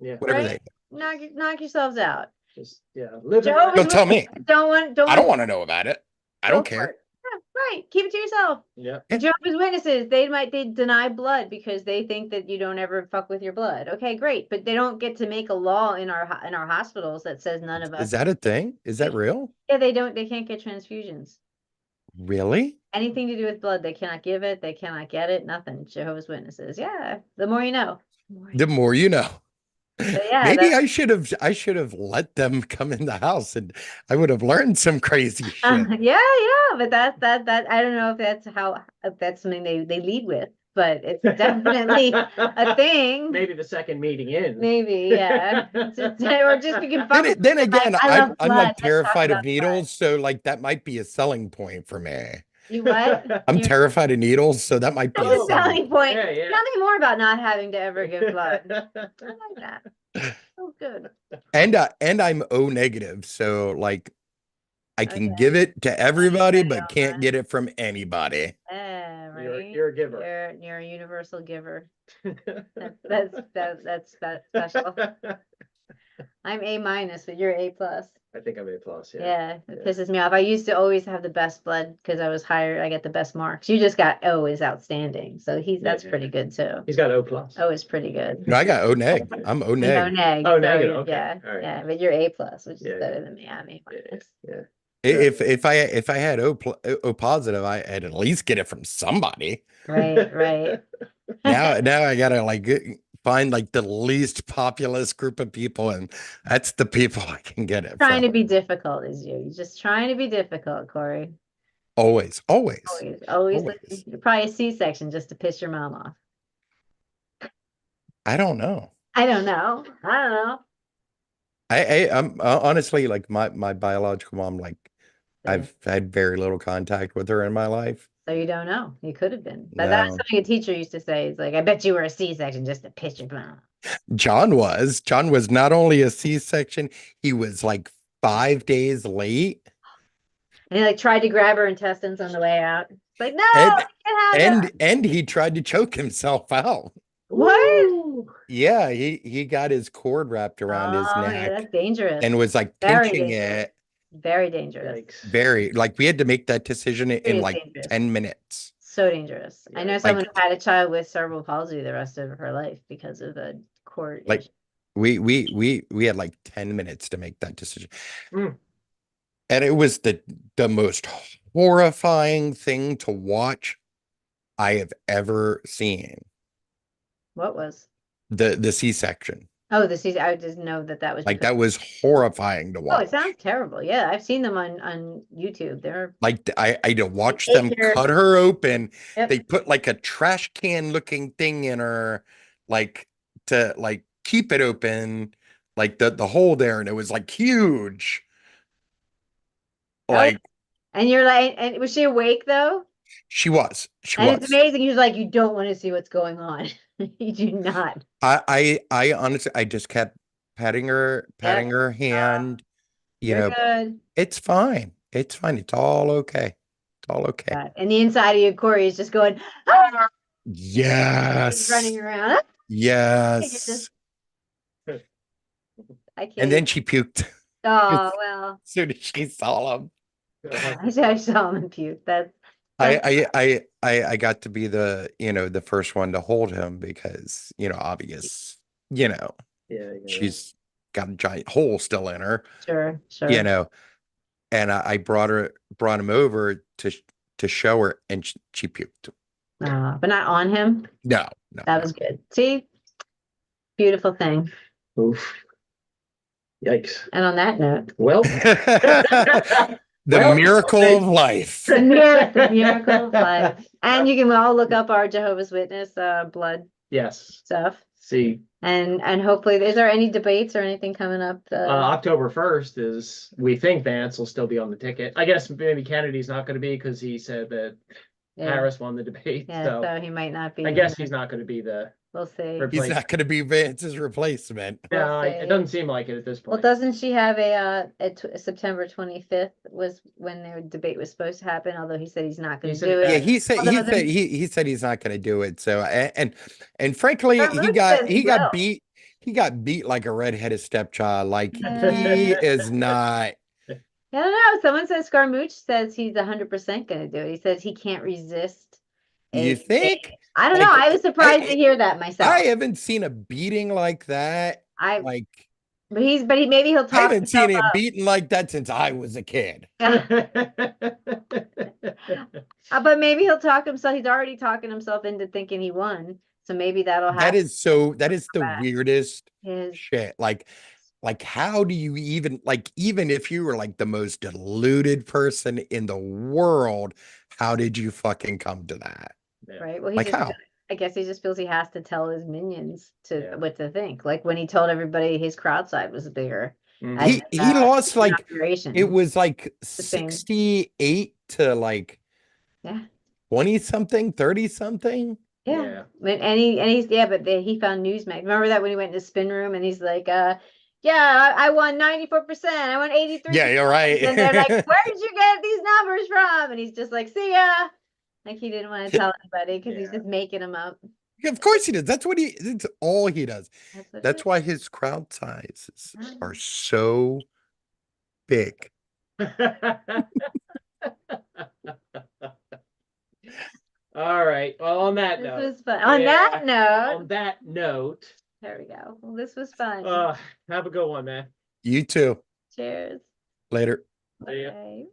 Speaker 3: Yeah.
Speaker 2: Whatever
Speaker 1: right? Knock yourselves out.
Speaker 3: Just live.
Speaker 1: Jehovah's
Speaker 2: Don't tell me.
Speaker 1: Witnesses don't
Speaker 2: I don't want to know about it. I
Speaker 1: go
Speaker 2: don't
Speaker 1: for
Speaker 2: care.
Speaker 1: it. Yeah, right. Keep it to yourself.
Speaker 3: Yeah.
Speaker 1: Jehovah's Witnesses, they deny blood because they think that you don't ever fuck with your blood. Okay, great, but they don't get to make a law in our hospitals that says none of us.
Speaker 2: Is that a thing? Is that real?
Speaker 1: Yeah, they don't. They can't get transfusions.
Speaker 2: Really?
Speaker 1: Anything to do with blood, they cannot give it. They cannot get it. Nothing. Jehovah's Witnesses. Yeah, the more you know.
Speaker 2: The more you know.
Speaker 1: yeah,
Speaker 2: Maybe I should have let them come in the house and I would have learned some crazy shit.
Speaker 1: yeah, but that I don't know if that's something they lead with, but it's definitely a thing.
Speaker 3: Maybe the second meeting in.
Speaker 1: Maybe, yeah. Or just we can fuck with
Speaker 2: Then
Speaker 1: it, like,
Speaker 2: again,
Speaker 1: I love
Speaker 2: I'm
Speaker 1: blood,
Speaker 2: like
Speaker 1: let's talk
Speaker 2: terrified of
Speaker 1: about blood.
Speaker 2: needles, so like that might be a selling point for me.
Speaker 1: You what?
Speaker 2: I'm
Speaker 1: You're-
Speaker 2: terrified of needles, so that might be
Speaker 1: That's
Speaker 2: a
Speaker 1: a selling point.
Speaker 3: Yeah.
Speaker 1: Tell me more about not having to ever give blood. I like that. Oh, good.
Speaker 2: And I'm O negative, so like I can
Speaker 1: Okay.
Speaker 2: give it to everybody,
Speaker 1: Anybody
Speaker 2: but
Speaker 1: else,
Speaker 2: can't
Speaker 1: huh?
Speaker 2: get it from anybody.
Speaker 1: Yeah, right.
Speaker 3: You're a giver.
Speaker 1: You're a universal giver. That's special. I'm A-, but you're A+.
Speaker 3: I think I'm A+.
Speaker 1: Yeah, it pisses me off. I used to always have the best blood because I was higher. I get the best marks. You just got O is outstanding. So that's
Speaker 3: Yeah.
Speaker 1: pretty good too.
Speaker 3: He's got O+.
Speaker 1: O is pretty good.
Speaker 2: No, I got O neg. I'm O
Speaker 1: No
Speaker 2: neg.
Speaker 1: neg.
Speaker 3: Oh,
Speaker 1: so
Speaker 3: negative,
Speaker 1: you're-
Speaker 3: okay,
Speaker 1: Yeah,
Speaker 3: all right.
Speaker 1: yeah, but you're A+, which is
Speaker 3: Yeah,
Speaker 1: better than me. I'm A-.
Speaker 3: Yeah.
Speaker 2: If I had O positive, I'd at least get it from somebody.
Speaker 1: Right.
Speaker 2: Now I gotta like find like the least populous group of people, and that's the people I can get it
Speaker 1: Trying to
Speaker 2: from.
Speaker 1: be difficult is you. You're just trying to be difficult, Corey.
Speaker 2: Always.
Speaker 1: Always.
Speaker 2: Always.
Speaker 1: You're probably a C-section just to piss your mom off.
Speaker 2: I don't know.
Speaker 1: I don't know.
Speaker 2: I'm honestly like my biological mom. Like I've had very little contact with her in my life.
Speaker 1: So you don't know. You could have been. But that's
Speaker 2: No.
Speaker 1: something a teacher used to say. It's like, I bet you were a C-section just to piss your mom.
Speaker 2: John was not only a C-section, he was like 5 days late.
Speaker 1: And he like tried to grab her intestines on the way out. It's like, no,
Speaker 2: And-
Speaker 1: you can't have that.
Speaker 2: And he tried to choke himself out.
Speaker 1: What?
Speaker 2: Yeah, he got his cord wrapped around his
Speaker 1: Oh,
Speaker 2: neck
Speaker 1: yeah, that's dangerous.
Speaker 2: and was like
Speaker 1: Very
Speaker 2: pinching
Speaker 1: dangerous.
Speaker 2: it.
Speaker 1: Very dangerous.
Speaker 3: Yikes.
Speaker 2: Very like we had to make that decision in
Speaker 1: is
Speaker 2: like
Speaker 1: dangerous.
Speaker 2: 10 minutes.
Speaker 1: So dangerous. I know
Speaker 3: Yeah.
Speaker 1: someone who had a child with cerebral palsy the rest of her life because of the cord.
Speaker 2: Like-
Speaker 1: issue.
Speaker 2: We had like 10 minutes to make that decision.
Speaker 3: Mm.
Speaker 2: And it was the most horrifying thing to watch I have ever seen.
Speaker 1: What was?
Speaker 2: The C-section.
Speaker 1: Oh, the season. I didn't know that that was
Speaker 2: Like
Speaker 1: because.
Speaker 2: that was horrifying to
Speaker 1: Oh,
Speaker 2: watch.
Speaker 1: it sounds terrible. Yeah, I've seen them on YouTube. They're
Speaker 2: Like I had to watch
Speaker 1: take
Speaker 2: them
Speaker 1: your-
Speaker 2: cut her open.
Speaker 1: Yep.
Speaker 2: They put like a trash can looking thing in her, like to like keep it open, like the hole there, and it was like huge.
Speaker 1: Oh,
Speaker 2: Like
Speaker 1: and you're like, and was she awake though?
Speaker 2: she was. She
Speaker 1: And
Speaker 2: was.
Speaker 1: it's amazing. You're like, you don't want to see what's going on. You do not.
Speaker 2: I honestly I just kept patting her hand. You
Speaker 1: You're
Speaker 2: know,
Speaker 1: good.
Speaker 2: it's fine. It's fine. It's all okay. It's all okay.
Speaker 1: And the inside of you, Corey, is just going, ah! He's running
Speaker 2: Yes.
Speaker 1: around.
Speaker 2: Yes.
Speaker 1: I can't.
Speaker 2: And then she puked
Speaker 1: Oh well.
Speaker 2: as soon as she saw him.
Speaker 1: I saw him and puke. That's
Speaker 2: I got to be the first one to hold him because, obvious,
Speaker 3: Yeah.
Speaker 2: she's got a giant hole still in her,
Speaker 1: sure.
Speaker 2: and I brought him over to show her, and she puked.
Speaker 1: But not on him.
Speaker 2: No.
Speaker 1: That was good. See, beautiful thing.
Speaker 3: Oof. Yikes.
Speaker 1: And on that note,
Speaker 3: Well,
Speaker 2: The
Speaker 3: Well,
Speaker 2: miracle of life.
Speaker 1: the miracle of life. And you can all look up our Jehovah's Witness blood
Speaker 3: yes.
Speaker 1: stuff.
Speaker 3: See,
Speaker 1: And hopefully, is there any debates or anything coming up?
Speaker 3: October 1st is, we think Vance will still be on the ticket. I guess maybe Kennedy's not going to be because he said that
Speaker 1: Yeah.
Speaker 3: Harris won the debate.
Speaker 1: Yeah,
Speaker 3: So
Speaker 1: so he might not be.
Speaker 3: I guess he's not going to be the.
Speaker 1: We'll see.
Speaker 2: He's not going to be Vance's replacement.
Speaker 1: We'll
Speaker 3: No,
Speaker 1: see.
Speaker 3: it doesn't seem like it at this
Speaker 1: Well,
Speaker 3: point.
Speaker 1: doesn't she have September 25th was when their debate was supposed to happen, although he said he's not
Speaker 3: He
Speaker 1: going to
Speaker 3: said-
Speaker 1: do it.
Speaker 2: Yeah, he said
Speaker 1: Although then-
Speaker 2: he said he's not going to do it. So and frankly,
Speaker 1: But
Speaker 2: he
Speaker 1: Luke
Speaker 2: got
Speaker 1: says
Speaker 2: he
Speaker 1: he
Speaker 2: got
Speaker 1: will.
Speaker 2: beat. He got beat like a redheaded stepchild. Like he
Speaker 1: Yeah.
Speaker 2: is not.
Speaker 1: I don't know. Someone says Scarmouche says he's 100% going to do it. He says he can't resist.
Speaker 2: You think?
Speaker 1: I don't know.
Speaker 2: Like,
Speaker 1: I was surprised to hear that myself.
Speaker 2: I haven't seen a beating like that. Like
Speaker 1: Maybe he'll
Speaker 2: I
Speaker 1: talk
Speaker 2: haven't seen
Speaker 1: himself
Speaker 2: it
Speaker 1: up.
Speaker 2: beaten like that since I was a kid.
Speaker 1: But maybe he'll talk himself. He's already talking himself into thinking he won. So maybe that'll happen.
Speaker 2: That is the
Speaker 1: back.
Speaker 2: weirdest
Speaker 1: His
Speaker 2: shit. Like how do you even even if you were like the most deluded person in the world, how did you fucking come to that?
Speaker 1: right. Well,
Speaker 2: Like how?
Speaker 1: I guess he just feels he has to tell his minions
Speaker 3: Yeah.
Speaker 1: what to think. Like when he told everybody his crowd side was bigger.
Speaker 3: Mhm.
Speaker 1: as,
Speaker 2: He lost like
Speaker 1: inauguration.
Speaker 2: it was like
Speaker 1: same.
Speaker 2: 68 to like
Speaker 1: Yeah.
Speaker 2: 20 something, 30 something.
Speaker 1: Yeah.
Speaker 3: Yeah.
Speaker 1: But he found Newsmax. Remember that when he went in the spin room and he's like, yeah, I won 94%. I won 83%.
Speaker 2: Yeah, you're right.
Speaker 1: And they're like, where did you get these numbers from? And he's just like, see ya. Like he didn't want to tell anybody because he's
Speaker 3: Yeah.
Speaker 1: just making them up.
Speaker 2: Of course he does. That's all he does.
Speaker 1: That's, what it
Speaker 2: That's
Speaker 1: is.
Speaker 2: why his crowd sizes are so big.
Speaker 3: All right. Well, on that
Speaker 1: This
Speaker 3: note.
Speaker 1: was fun. On
Speaker 3: Yeah,
Speaker 1: that note,
Speaker 3: On that note,
Speaker 1: there we go. Well, this was fun.
Speaker 3: have a good one, man.
Speaker 2: You too.
Speaker 1: Cheers.
Speaker 2: Later.
Speaker 3: See ya.
Speaker 1: Bye.